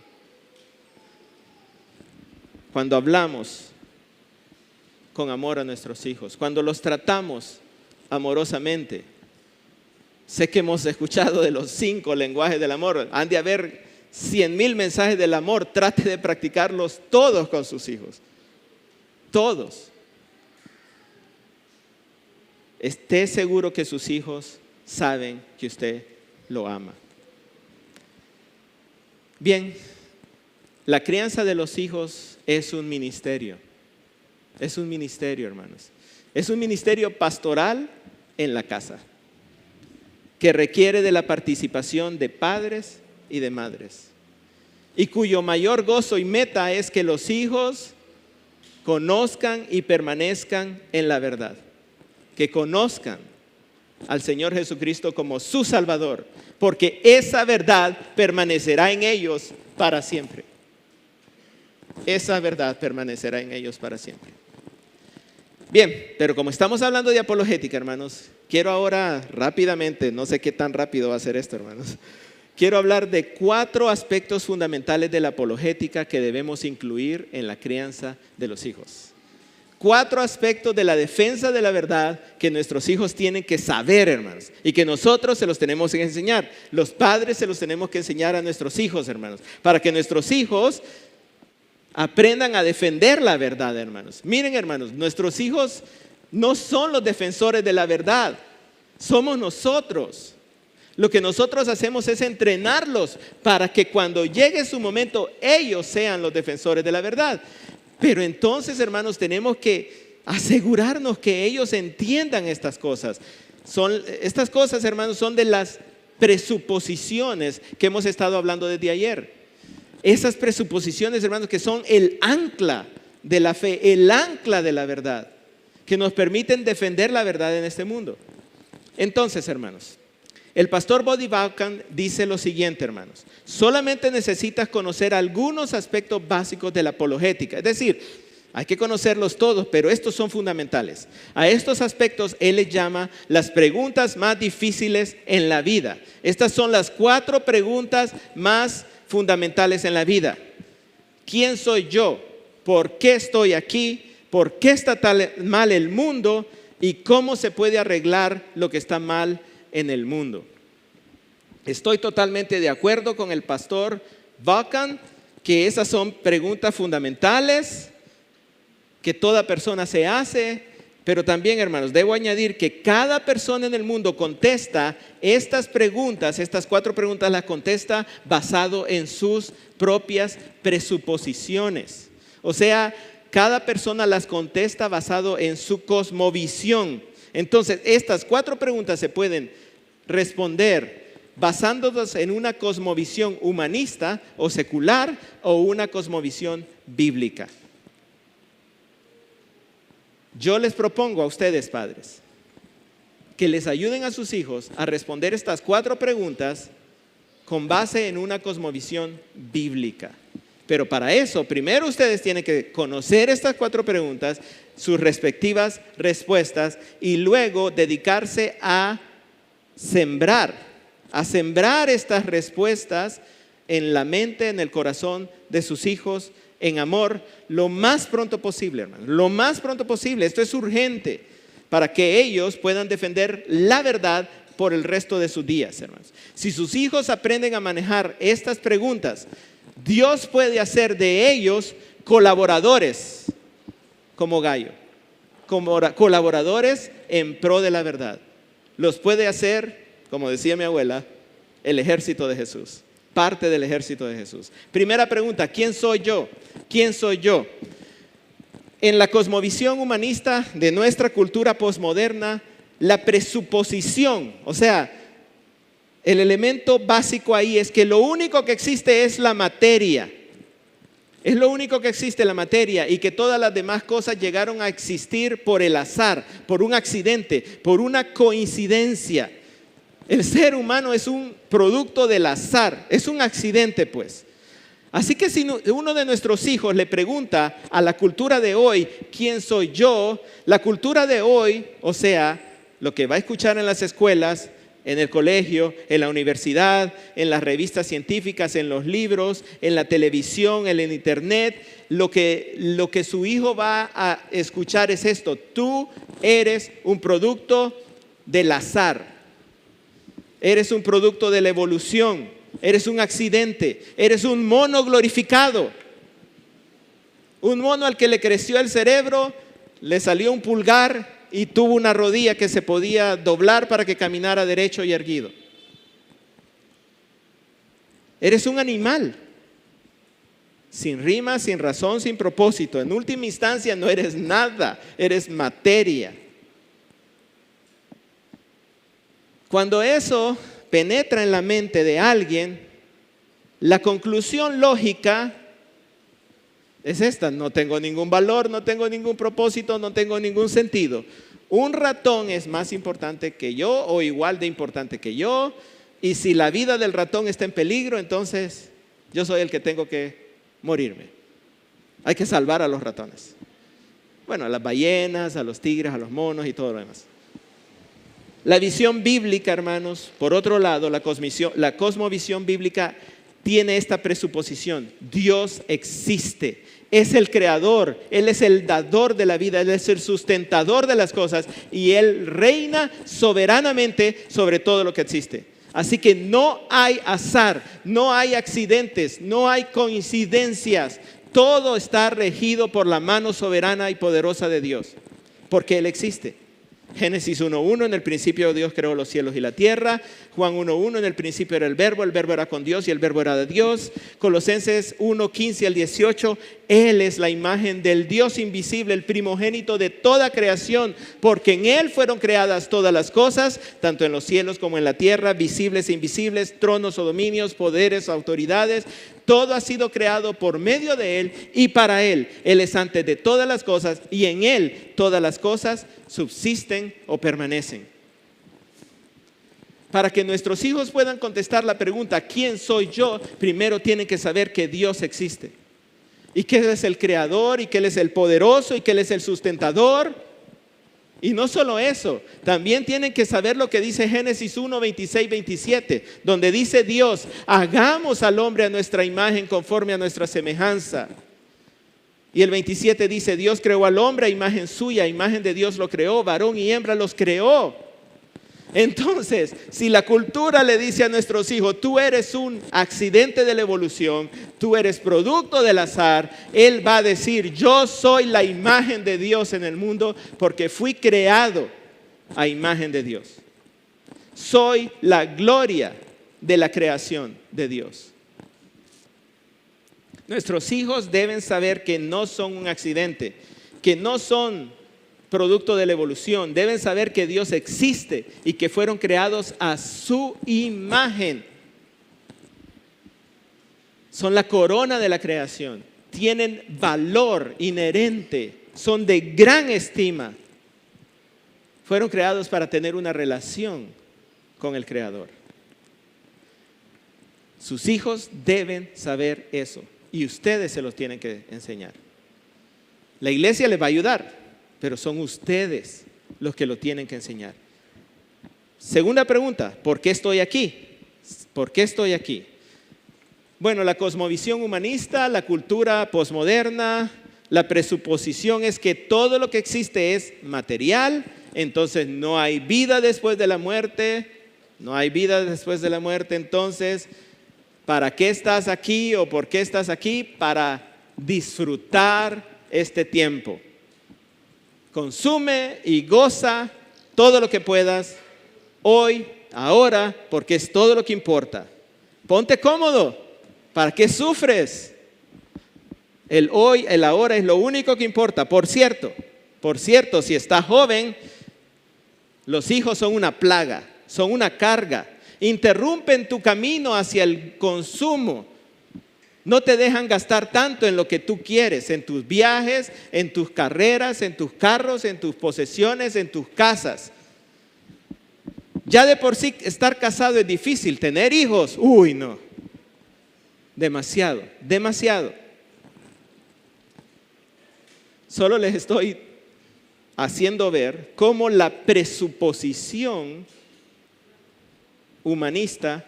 Cuando hablamos con amor a nuestros hijos, cuando los tratamos amorosamente. Sé que hemos escuchado de los 5 lenguajes del amor. Han de haber 100,000 mensajes del amor. Trate de practicarlos todos con sus hijos. Todos. Esté seguro que sus hijos saben que usted lo ama. Bien, la crianza de los hijos es un ministerio. Es un ministerio, hermanos. Es un ministerio pastoral en la casa, que requiere de la participación de padres y de madres, y cuyo mayor gozo y meta es que los hijos conozcan y permanezcan en la verdad, que conozcan al Señor Jesucristo como su Salvador, porque esa verdad permanecerá en ellos para siempre. Esa verdad permanecerá en ellos para siempre. Bien, pero como estamos hablando de apologética, hermanos, quiero ahora rápidamente, no sé qué tan rápido va a ser esto, hermanos, quiero hablar de 4 aspectos fundamentales de la apologética que debemos incluir en la crianza de los hijos. 4 aspectos de la defensa de la verdad que nuestros hijos tienen que saber, hermanos, y que nosotros se los tenemos que enseñar. Los padres se los tenemos que enseñar a nuestros hijos, hermanos, para que nuestros hijos aprendan a defender la verdad, hermanos. Miren, hermanos, nuestros hijos no son los defensores de la verdad, somos nosotros. Lo que nosotros hacemos es entrenarlos para que cuando llegue su momento ellos sean los defensores de la verdad. Pero entonces, hermanos, tenemos que asegurarnos que ellos entiendan estas cosas. Estas cosas, hermanos, son de las presuposiciones que hemos estado hablando desde ayer. Esas presuposiciones, hermanos, que son el ancla de la fe, el ancla de la verdad, que nos permiten defender la verdad en este mundo. Entonces, hermanos, el pastor Bodhi Vaughan dice lo siguiente, hermanos: solamente necesitas conocer algunos aspectos básicos de la apologética. Es decir, Hay que conocerlos todos, pero estos son fundamentales. A estos aspectos Él les llama las preguntas más difíciles en la vida. Estas son las 4 preguntas más fundamentales en la vida. ¿Quién soy yo? ¿Por qué estoy aquí? ¿Por qué está tan mal el mundo? ¿Y cómo se puede arreglar lo que está mal en el mundo? Estoy totalmente de acuerdo con el pastor Vaughan que esas son preguntas fundamentales que toda persona se hace, pero también, hermanos, debo añadir que cada persona en el mundo contesta estas preguntas, estas 4 preguntas las contesta basado en sus propias presuposiciones. O sea, cada persona las contesta basado en su cosmovisión. Entonces, estas 4 preguntas se pueden responder basándonos en una cosmovisión humanista o secular o una cosmovisión bíblica. Yo les propongo a ustedes, padres, que les ayuden a sus hijos a responder estas 4 preguntas con base en una cosmovisión bíblica. Pero para eso, primero ustedes tienen que conocer estas 4 preguntas, sus respectivas respuestas, y luego dedicarse a sembrar estas respuestas en la mente, en el corazón de sus hijos, en amor, lo más pronto posible, hermanos. Lo más pronto posible. Esto es urgente para que ellos puedan defender la verdad por el resto de sus días, hermanos. Si sus hijos aprenden a manejar estas preguntas, Dios puede hacer de ellos colaboradores como Gallo, como colaboradores en pro de la verdad. Los puede hacer, como decía mi abuela, el ejército de Jesús. Parte del ejército de Jesús. Primera pregunta, ¿quién soy yo? ¿Quién soy yo? En la cosmovisión humanista de nuestra cultura posmoderna, la presuposición, o sea, el elemento básico ahí es que lo único que existe es la materia. Es lo único que existe, la materia, y que todas las demás cosas llegaron a existir por el azar, por un accidente, por una coincidencia. El ser humano es un producto del azar, es un accidente, pues. Así que si uno de nuestros hijos le pregunta a la cultura de hoy, ¿quién soy yo? La cultura de hoy, o sea, lo que va a escuchar en las escuelas, en el colegio, en la universidad, en las revistas científicas, en los libros, en la televisión, en el internet, lo que su hijo va a escuchar es esto: tú eres un producto del azar. Eres un producto de la evolución, eres un accidente, eres un mono glorificado. Un mono al que le creció el cerebro, le salió un pulgar y tuvo una rodilla que se podía doblar para que caminara derecho y erguido. Eres un animal, sin rima, sin razón, sin propósito. En última instancia no eres nada, eres materia. Cuando eso penetra en la mente de alguien, la conclusión lógica es esta: no tengo ningún valor, no tengo ningún propósito, no tengo ningún sentido. Un ratón es más importante que yo o igual de importante que yo, y si la vida del ratón está en peligro, entonces yo soy el que tengo que morirme. Hay que salvar a los ratones. Bueno, a las ballenas, a los tigres, a los monos y todo lo demás. La visión bíblica, hermanos, por otro lado, la cosmovisión bíblica tiene esta presuposición: Dios existe, es el creador, Él es el dador de la vida, Él es el sustentador de las cosas y Él reina soberanamente sobre todo lo que existe. Así que no hay azar, no hay accidentes, no hay coincidencias. Todo está regido por la mano soberana y poderosa de Dios, porque Él existe. Génesis 1:1, en el principio Dios creó los cielos y la tierra. Juan 1:1, en el principio era el verbo era con Dios y el verbo era de Dios. Colosenses 1:15 al 18, Él es la imagen del Dios invisible, el primogénito de toda creación, porque en Él fueron creadas todas las cosas, tanto en los cielos como en la tierra, visibles e invisibles, tronos o dominios, poderes o autoridades. Todo ha sido creado por medio de Él y para Él. Él es antes de todas las cosas y en Él todas las cosas subsisten o permanecen. Para que nuestros hijos puedan contestar la pregunta ¿quién soy yo? Primero tienen que saber que Dios existe. y que Él es el creador, y que Él es el poderoso, y que Él es el sustentador. Y no solo eso, también tienen que saber lo que dice Génesis 1, 26, 27, donde dice Dios: hagamos al hombre a nuestra imagen, conforme a nuestra semejanza. Y el 27 dice: Dios creó al hombre a imagen suya, a imagen de Dios lo creó, varón y hembra los creó. Entonces, si la cultura le dice a nuestros hijos: tú eres un accidente de la evolución, tú eres producto del azar, él va a decir: yo soy la imagen de Dios en el mundo porque fui creado a imagen de Dios. Soy la gloria de la creación de Dios. Nuestros hijos deben saber que no son un accidente, que no son producto de la evolución. Deben saber que Dios existe y que fueron creados a su imagen. Son la corona de la creación. Tienen valor inherente. Son de gran estima. Fueron creados para tener una relación con el Creador. Sus hijos deben saber eso. Y ustedes se los tienen que enseñar. La iglesia les va a ayudar, pero son ustedes los que lo tienen que enseñar. Segunda pregunta: ¿por qué estoy aquí? ¿Por qué estoy aquí? Bueno, la cosmovisión humanista, la cultura posmoderna, la presuposición es que todo lo que existe es material, entonces no hay vida después de la muerte. No hay vida después de la muerte, entonces ¿para qué estás aquí o por qué estás aquí? Para disfrutar este tiempo. Consume y goza todo lo que puedas hoy, ahora, porque es todo lo que importa. Ponte cómodo. ¿Para qué sufres? El hoy, el ahora es lo único que importa. Por cierto, si estás joven, los hijos son una plaga, son una carga. Interrumpen tu camino hacia el consumo. No te dejan gastar tanto en lo que tú quieres, en tus viajes, en tus carreras, en tus carros, en tus posesiones, en tus casas. Ya de por sí estar casado es difícil, tener hijos, uy no, demasiado. Solo les estoy haciendo ver cómo la presuposición humanista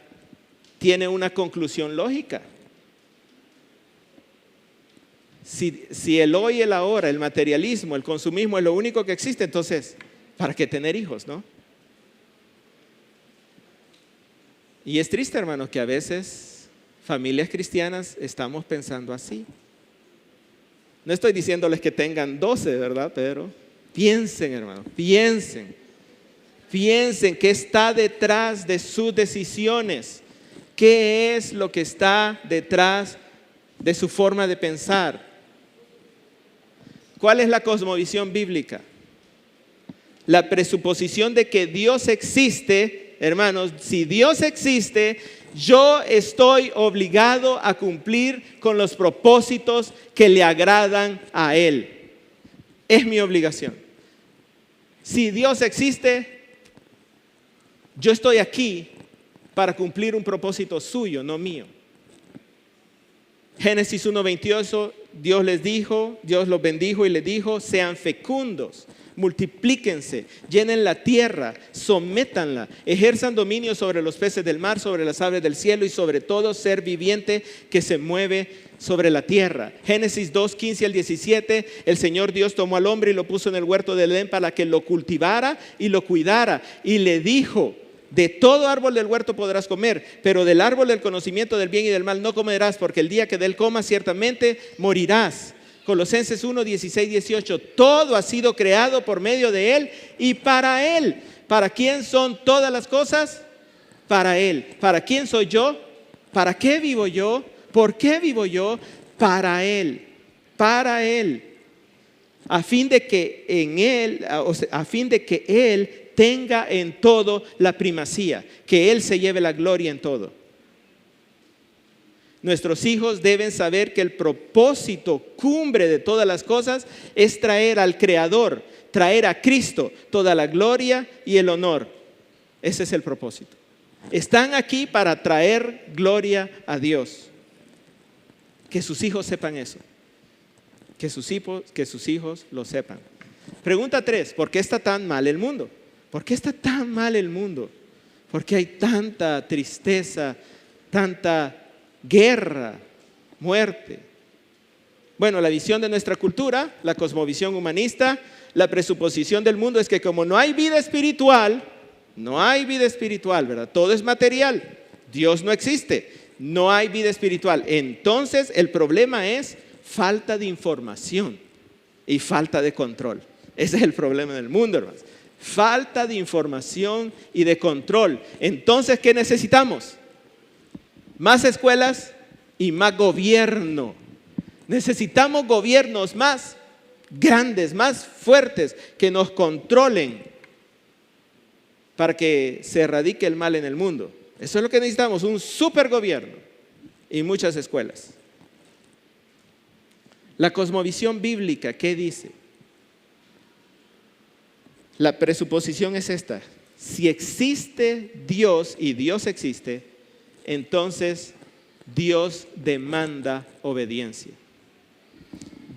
tiene una conclusión lógica. Si el hoy, el ahora, el materialismo, el consumismo es lo único que existe, entonces, ¿para qué tener hijos, no? Y es triste, hermanos, que a veces familias cristianas estamos pensando así. No estoy diciéndoles que tengan 12, ¿verdad? Pero piensen, hermanos, piensen qué está detrás de sus decisiones, qué es lo que está detrás de su forma de pensar. ¿Cuál es la cosmovisión bíblica? La presuposición de que Dios existe. Hermanos, si Dios existe, yo estoy obligado a cumplir con los propósitos que le agradan a Él. Es mi obligación. Si Dios existe, yo estoy aquí para cumplir un propósito suyo, no mío. Génesis 1:28, Dios los bendijo y les dijo: sean fecundos, multiplíquense, llenen la tierra, sométanla, ejerzan dominio sobre los peces del mar, sobre las aves del cielo y sobre todo ser viviente que se mueve sobre la tierra. Génesis 2:15 al 17, el Señor Dios tomó al hombre y lo puso en el huerto del Edén para que lo cultivara y lo cuidara, y le dijo: de todo árbol del huerto podrás comer, pero del árbol del conocimiento del bien y del mal no comerás, porque el día que de él comas ciertamente morirás. Colosenses 1:16-18, todo ha sido creado por medio de Él y para Él. ¿Para quién son todas las cosas? Para Él. ¿Para quién soy yo? ¿Para qué vivo yo? ¿Por qué vivo yo? Para Él. Para Él. A fin de que en Él, a fin de que Él tenga en todo la primacía, que Él se lleve la gloria en todo. Nuestros hijos deben saber que el propósito cumbre de todas las cosas es traer al Creador, traer a Cristo toda la gloria y el honor. Ese es el propósito. Están aquí para traer gloria a Dios. Que sus hijos sepan eso. que sus hijos lo sepan. Pregunta 3, ¿por qué está tan mal el mundo? ¿Por qué está tan mal el mundo? ¿Por qué hay tanta tristeza, tanta guerra, muerte? Bueno, la visión de nuestra cultura, la cosmovisión humanista, la presuposición del mundo es que como no hay vida espiritual, ¿verdad? Todo es material, Dios no existe, no hay vida espiritual. Entonces el problema es falta de información y falta de control. Ese es el problema del mundo, hermanos. Falta de información y de control. Entonces, ¿qué necesitamos? Más escuelas y más gobierno. Necesitamos gobiernos más grandes, más fuertes, que nos controlen para que se erradique el mal en el mundo. Eso es lo que necesitamos, un supergobierno y muchas escuelas. La cosmovisión bíblica, ¿qué dice? La presuposición es esta: si existe Dios y Dios existe, entonces Dios demanda obediencia.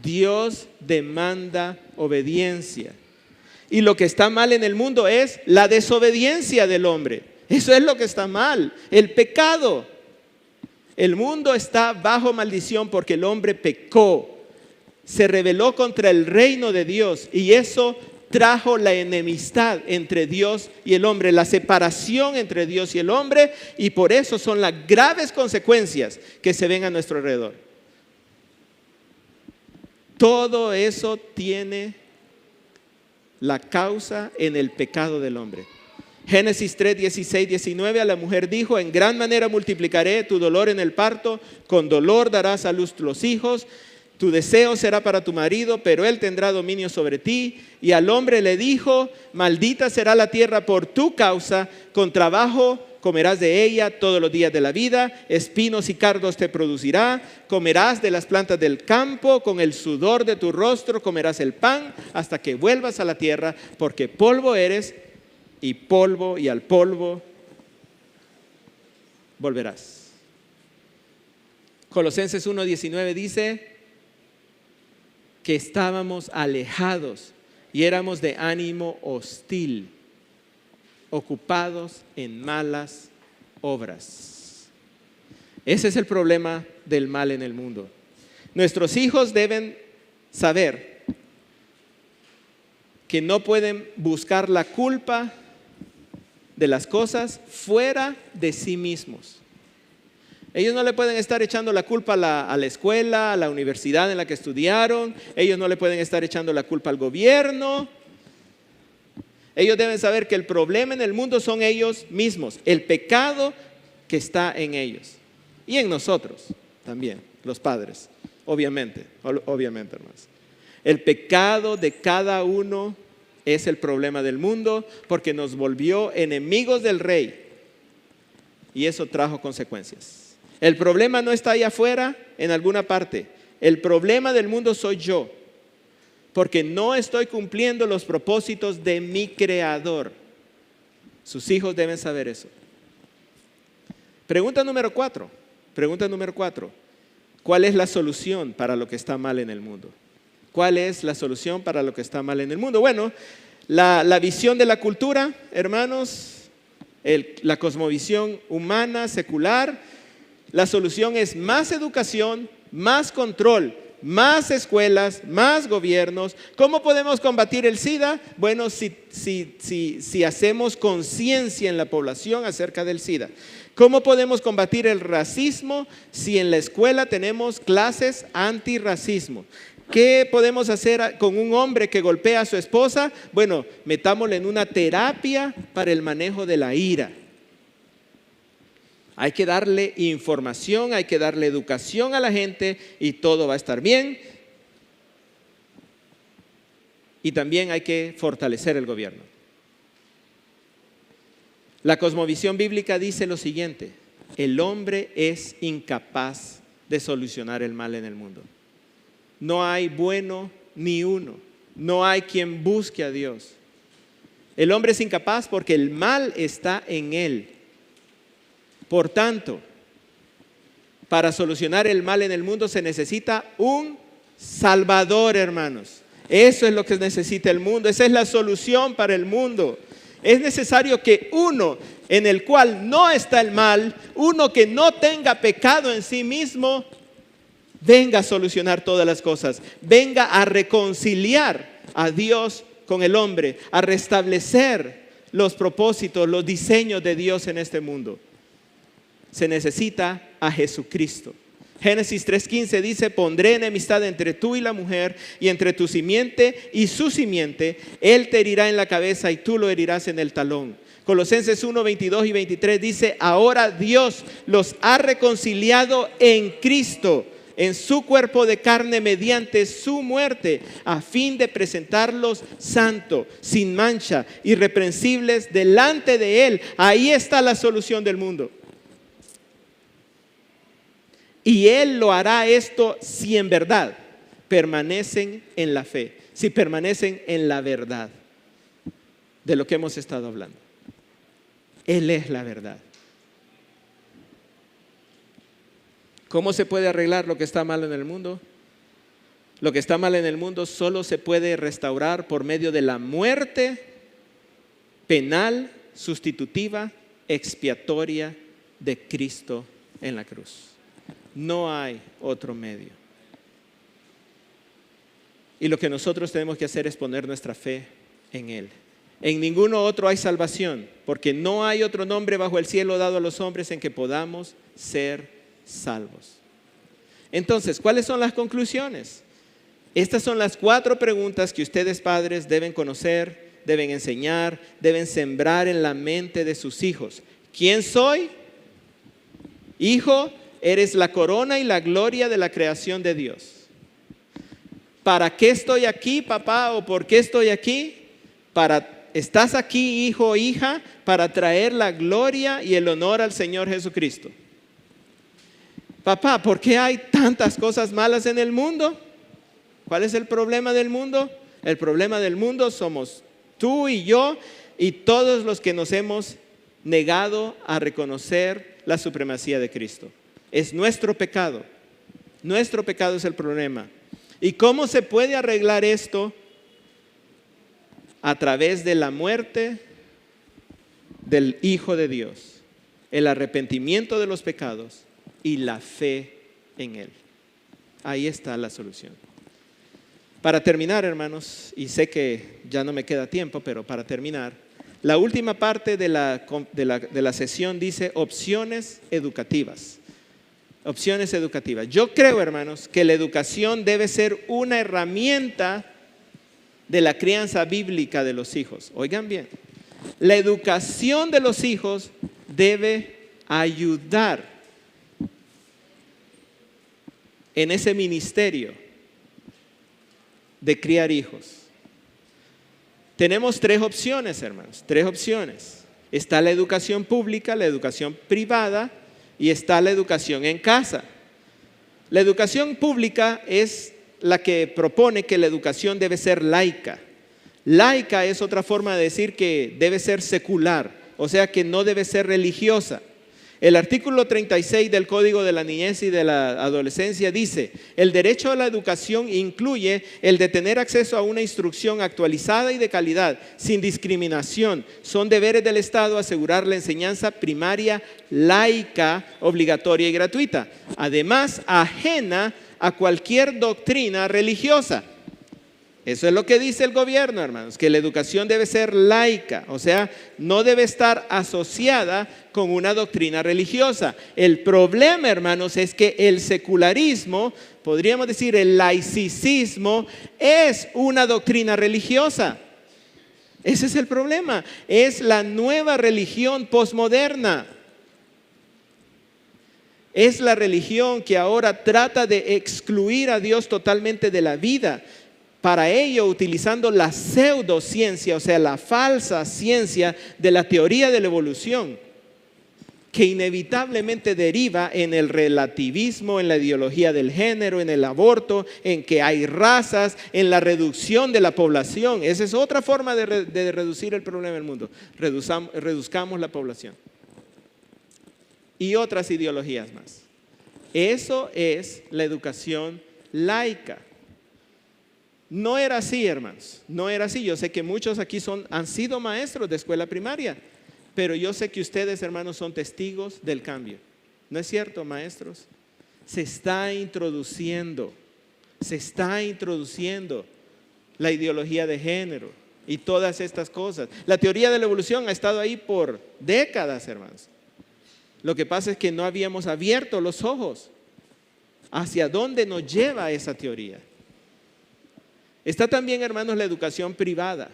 Dios demanda obediencia. Y lo que está mal en el mundo es la desobediencia del hombre. Eso es lo que está mal, el pecado. El mundo está bajo maldición porque el hombre pecó, se rebeló contra el reino de Dios, y eso trajo la enemistad entre Dios y el hombre, la separación entre Dios y el hombre, y por eso son las graves consecuencias que se ven a nuestro alrededor. Todo eso tiene la causa en el pecado del hombre. Génesis 3, 16, 19, a la mujer dijo: en gran manera multiplicaré tu dolor en el parto, con dolor darás a luz los hijos. Tu deseo será para tu marido, pero él tendrá dominio sobre ti. Y al hombre le dijo: maldita será la tierra por tu causa, con trabajo comerás de ella todos los días de la vida, espinos y cardos te producirá, comerás de las plantas del campo, con el sudor de tu rostro comerás el pan, hasta que vuelvas a la tierra, porque polvo eres, y al polvo volverás. Colosenses 1:19 dice que estábamos alejados y éramos de ánimo hostil, ocupados en malas obras. Ese es el problema del mal en el mundo. Nuestros hijos deben saber que no pueden buscar la culpa de las cosas fuera de sí mismos. Ellos no le pueden estar echando la culpa a la escuela, a la universidad en la que estudiaron. Ellos no le pueden estar echando la culpa al gobierno. Ellos deben saber que el problema en el mundo son ellos mismos, el pecado que está en ellos y en nosotros también, los padres, obviamente, hermanos. El pecado de cada uno es el problema del mundo, porque nos volvió enemigos del rey, y eso trajo consecuencias. El problema no está allá afuera en alguna parte. El problema del mundo soy yo, porque no estoy cumpliendo los propósitos de mi Creador. Sus hijos deben saber eso. Pregunta número 4. ¿Cuál es la solución para lo que está mal en el mundo? ¿Cuál es la solución para lo que está mal en el mundo? Bueno, la visión de la cultura, hermanos, la cosmovisión humana, secular, la solución es más educación, más control, más escuelas, más gobiernos. ¿Cómo podemos combatir el SIDA? Bueno, si hacemos conciencia en la población acerca del SIDA. ¿Cómo podemos combatir el racismo si en la escuela tenemos clases antirracismo? ¿Qué podemos hacer con un hombre que golpea a su esposa? Bueno, metámosle en una terapia para el manejo de la ira. Hay que darle información, hay que darle educación a la gente y todo va a estar bien. Y también hay que fortalecer el gobierno. La cosmovisión bíblica dice lo siguiente: el hombre es incapaz de solucionar el mal en el mundo. No hay bueno ni uno, no hay quien busque a Dios. El hombre es incapaz porque el mal está en él. Por tanto, para solucionar el mal en el mundo se necesita un Salvador, hermanos. Eso es lo que necesita el mundo. Esa es la solución para el mundo. Es necesario que uno en el cual no está el mal, uno que no tenga pecado en sí mismo, venga a solucionar todas las cosas. Venga a reconciliar a Dios con el hombre, a restablecer los propósitos, los diseños de Dios en este mundo. Se necesita a Jesucristo. Génesis 3:15 dice: pondré enemistad entre tú y la mujer, y entre tu simiente y su simiente. Él te herirá en la cabeza y tú lo herirás en el talón. Colosenses 1:22 y 23 dice: ahora Dios los ha reconciliado en Cristo, en su cuerpo de carne mediante su muerte, a fin de presentarlos santos, sin mancha, irreprensibles delante de Él. Ahí está la solución del mundo. Y Él lo hará esto si en verdad permanecen en la fe, si permanecen en la verdad de lo que hemos estado hablando. Él es la verdad. ¿Cómo se puede arreglar lo que está mal en el mundo? Lo que está mal en el mundo solo se puede restaurar por medio de la muerte penal, sustitutiva, expiatoria de Cristo en la cruz. No hay otro medio. Y lo que nosotros tenemos que hacer es poner nuestra fe en Él. En ninguno otro hay salvación, porque no hay otro nombre bajo el cielo dado a los hombres en que podamos ser salvos. Entonces, ¿cuáles son las conclusiones? Estas son las 4 preguntas que ustedes, padres, deben conocer, deben enseñar, deben sembrar en la mente de sus hijos. ¿Quién soy? Hijo, eres la corona y la gloria de la creación de Dios. ¿Para qué estoy aquí, papá? ¿O por qué estoy aquí? Estás aquí, hijo o hija, para traer la gloria y el honor al Señor Jesucristo. Papá, ¿por qué hay tantas cosas malas en el mundo? ¿Cuál es el problema del mundo? El problema del mundo somos tú y yo y todos los que nos hemos negado a reconocer la supremacía de Cristo. Es nuestro pecado. Nuestro pecado es el problema. ¿Y cómo se puede arreglar esto? A través de la muerte del Hijo de Dios, el arrepentimiento de los pecados y la fe en Él. Ahí está la solución. Para terminar, hermanos, y sé que ya no me queda tiempo, pero para terminar, la última parte de la sesión dice opciones educativas. Opciones educativas. Yo creo, hermanos, que la educación debe ser una herramienta de la crianza bíblica de los hijos. Oigan bien, la educación de los hijos debe ayudar en ese ministerio de criar hijos. Tenemos 3 opciones, hermanos, 3 opciones. Está la educación pública, la educación privada y está la educación en casa. La educación pública es la que propone que la educación debe ser laica. Laica es otra forma de decir que debe ser secular, o sea que no debe ser religiosa. El artículo 36 del Código de la Niñez y de la Adolescencia dice: el derecho a la educación incluye el de tener acceso a una instrucción actualizada y de calidad, sin discriminación. Son deberes del Estado asegurar la enseñanza primaria laica, obligatoria y gratuita, además ajena a cualquier doctrina religiosa. Eso es lo que dice el gobierno, hermanos, que la educación debe ser laica, o sea, no debe estar asociada con una doctrina religiosa. El problema, hermanos, es que el secularismo, podríamos decir el laicismo, es una doctrina religiosa. Ese es el problema, es la nueva religión posmoderna. Es la religión que ahora trata de excluir a Dios totalmente de la vida. Para ello, utilizando la pseudociencia, o sea, la falsa ciencia de la teoría de la evolución, que inevitablemente deriva en el relativismo, en la ideología del género, en el aborto, en que hay razas, en la reducción de la población. Esa es otra forma de reducir el problema del mundo. Reduzcamos la población. Y otras ideologías más. Eso es la educación laica. No era así, hermanos, no era así. Yo sé que muchos aquí han sido maestros de escuela primaria, pero yo sé que ustedes, hermanos, son testigos del cambio. ¿No es cierto, maestros? Se está introduciendo la ideología de género y todas estas cosas. La teoría de la evolución ha estado ahí por décadas, hermanos. Lo que pasa es que no habíamos abierto los ojos hacia dónde nos lleva esa teoría. Está también, hermanos, la educación privada.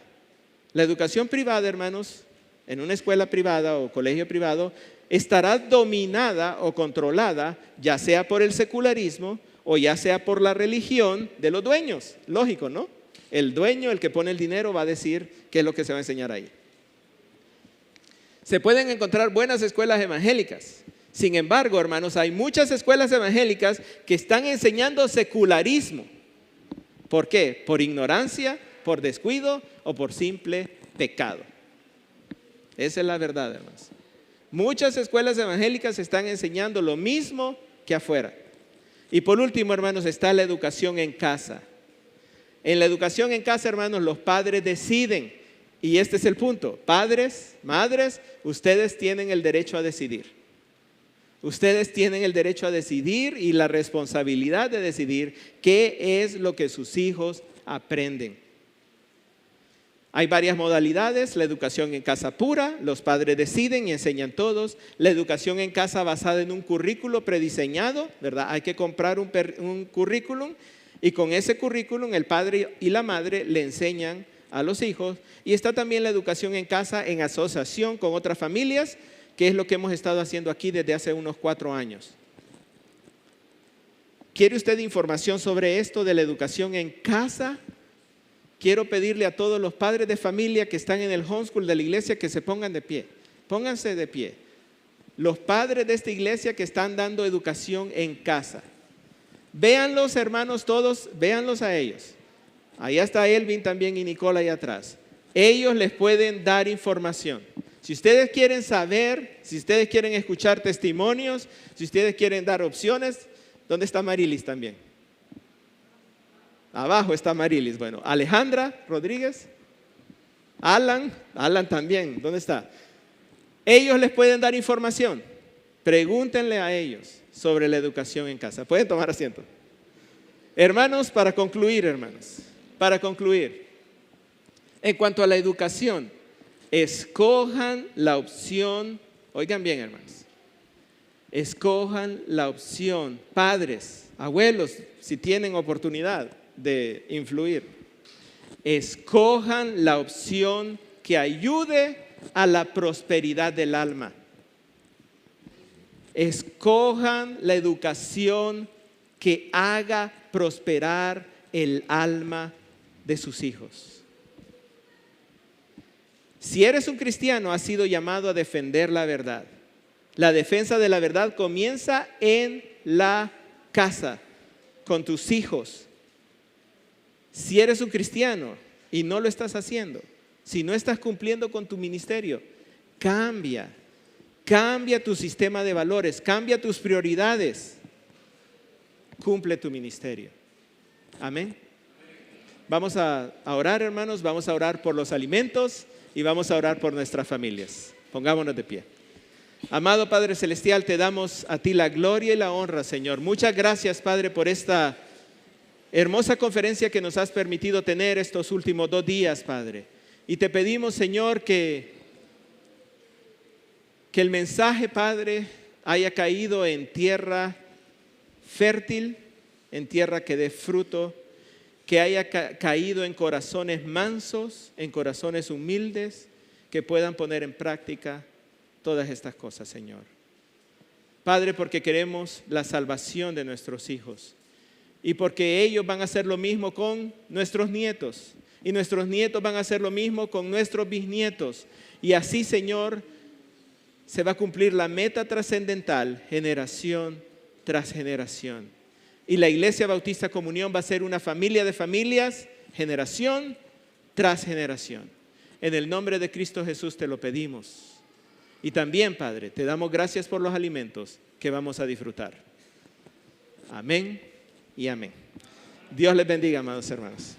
La educación privada, hermanos, en una escuela privada o colegio privado, estará dominada o controlada, ya sea por el secularismo o ya sea por la religión de los dueños. Lógico, ¿no? El dueño, el que pone el dinero, va a decir qué es lo que se va a enseñar ahí. Se pueden encontrar buenas escuelas evangélicas. Sin embargo, hermanos, hay muchas escuelas evangélicas que están enseñando secularismo. ¿Por qué? Por ignorancia, por descuido o por simple pecado. Esa es la verdad, hermanos. Muchas escuelas evangélicas están enseñando lo mismo que afuera. Y por último, hermanos, está la educación en casa. En la educación en casa, hermanos, los padres deciden. Y este es el punto. Padres, madres, ustedes tienen el derecho a decidir. Ustedes tienen el derecho a decidir y la responsabilidad de decidir qué es lo que sus hijos aprenden. Hay varias modalidades: la educación en casa pura, los padres deciden y enseñan todos; la educación en casa basada en un currículo prediseñado, ¿verdad? Hay que comprar un currículum y con ese currículum el padre y la madre le enseñan a los hijos. Y está también la educación en casa en asociación con otras familias, que es lo que hemos estado haciendo aquí desde hace unos 4 años. ¿Quiere usted información sobre esto de la educación en casa? Quiero pedirle a todos los padres de familia que están en el homeschool de la iglesia que se pongan de pie. Pónganse de pie. Los padres de esta iglesia que están dando educación en casa. Véanlos, hermanos, todos, véanlos a ellos. Allá está Elvin también y Nicola allá atrás. Ellos les pueden dar información. Si ustedes quieren saber, si ustedes quieren escuchar testimonios, si ustedes quieren dar opciones, ¿dónde está Marilis también? Abajo está Marilis. Bueno, Alejandra Rodríguez, Alan también, ¿dónde está? Ellos les pueden dar información. Pregúntenle a ellos sobre la educación en casa. Pueden tomar asiento. Hermanos, para concluir, en cuanto a la educación, escojan la opción, oigan bien, hermanos, escojan la opción, padres, abuelos, si tienen oportunidad de influir, escojan la opción que ayude a la prosperidad del alma. Escojan la educación que haga prosperar el alma de sus hijos. Si eres un cristiano, has sido llamado a defender la verdad. La defensa de la verdad comienza en la casa, con tus hijos. Si eres un cristiano y no lo estás haciendo, si no estás cumpliendo con tu ministerio, cambia tu sistema de valores, cambia tus prioridades, cumple tu ministerio. Amén. Vamos a orar, hermanos, vamos a orar por los alimentos y vamos a orar por nuestras familias. Pongámonos de pie. Amado Padre Celestial, te damos a ti la gloria y la honra, Señor. Muchas gracias, Padre, por esta hermosa conferencia que nos has permitido tener estos últimos 2 días, Padre. Y te pedimos, Señor, que el mensaje, Padre, haya caído en tierra fértil, en tierra que dé fruto, que haya caído en corazones mansos, en corazones humildes, que puedan poner en práctica todas estas cosas, Señor. Padre, porque queremos la salvación de nuestros hijos y porque ellos van a hacer lo mismo con nuestros nietos y nuestros nietos van a hacer lo mismo con nuestros bisnietos, y así, Señor, se va a cumplir la meta trascendental generación tras generación. Y la Iglesia Bautista Comunión va a ser una familia de familias, generación tras generación. En el nombre de Cristo Jesús te lo pedimos. Y también, Padre, te damos gracias por los alimentos que vamos a disfrutar. Amén y amén. Dios les bendiga, amados hermanos.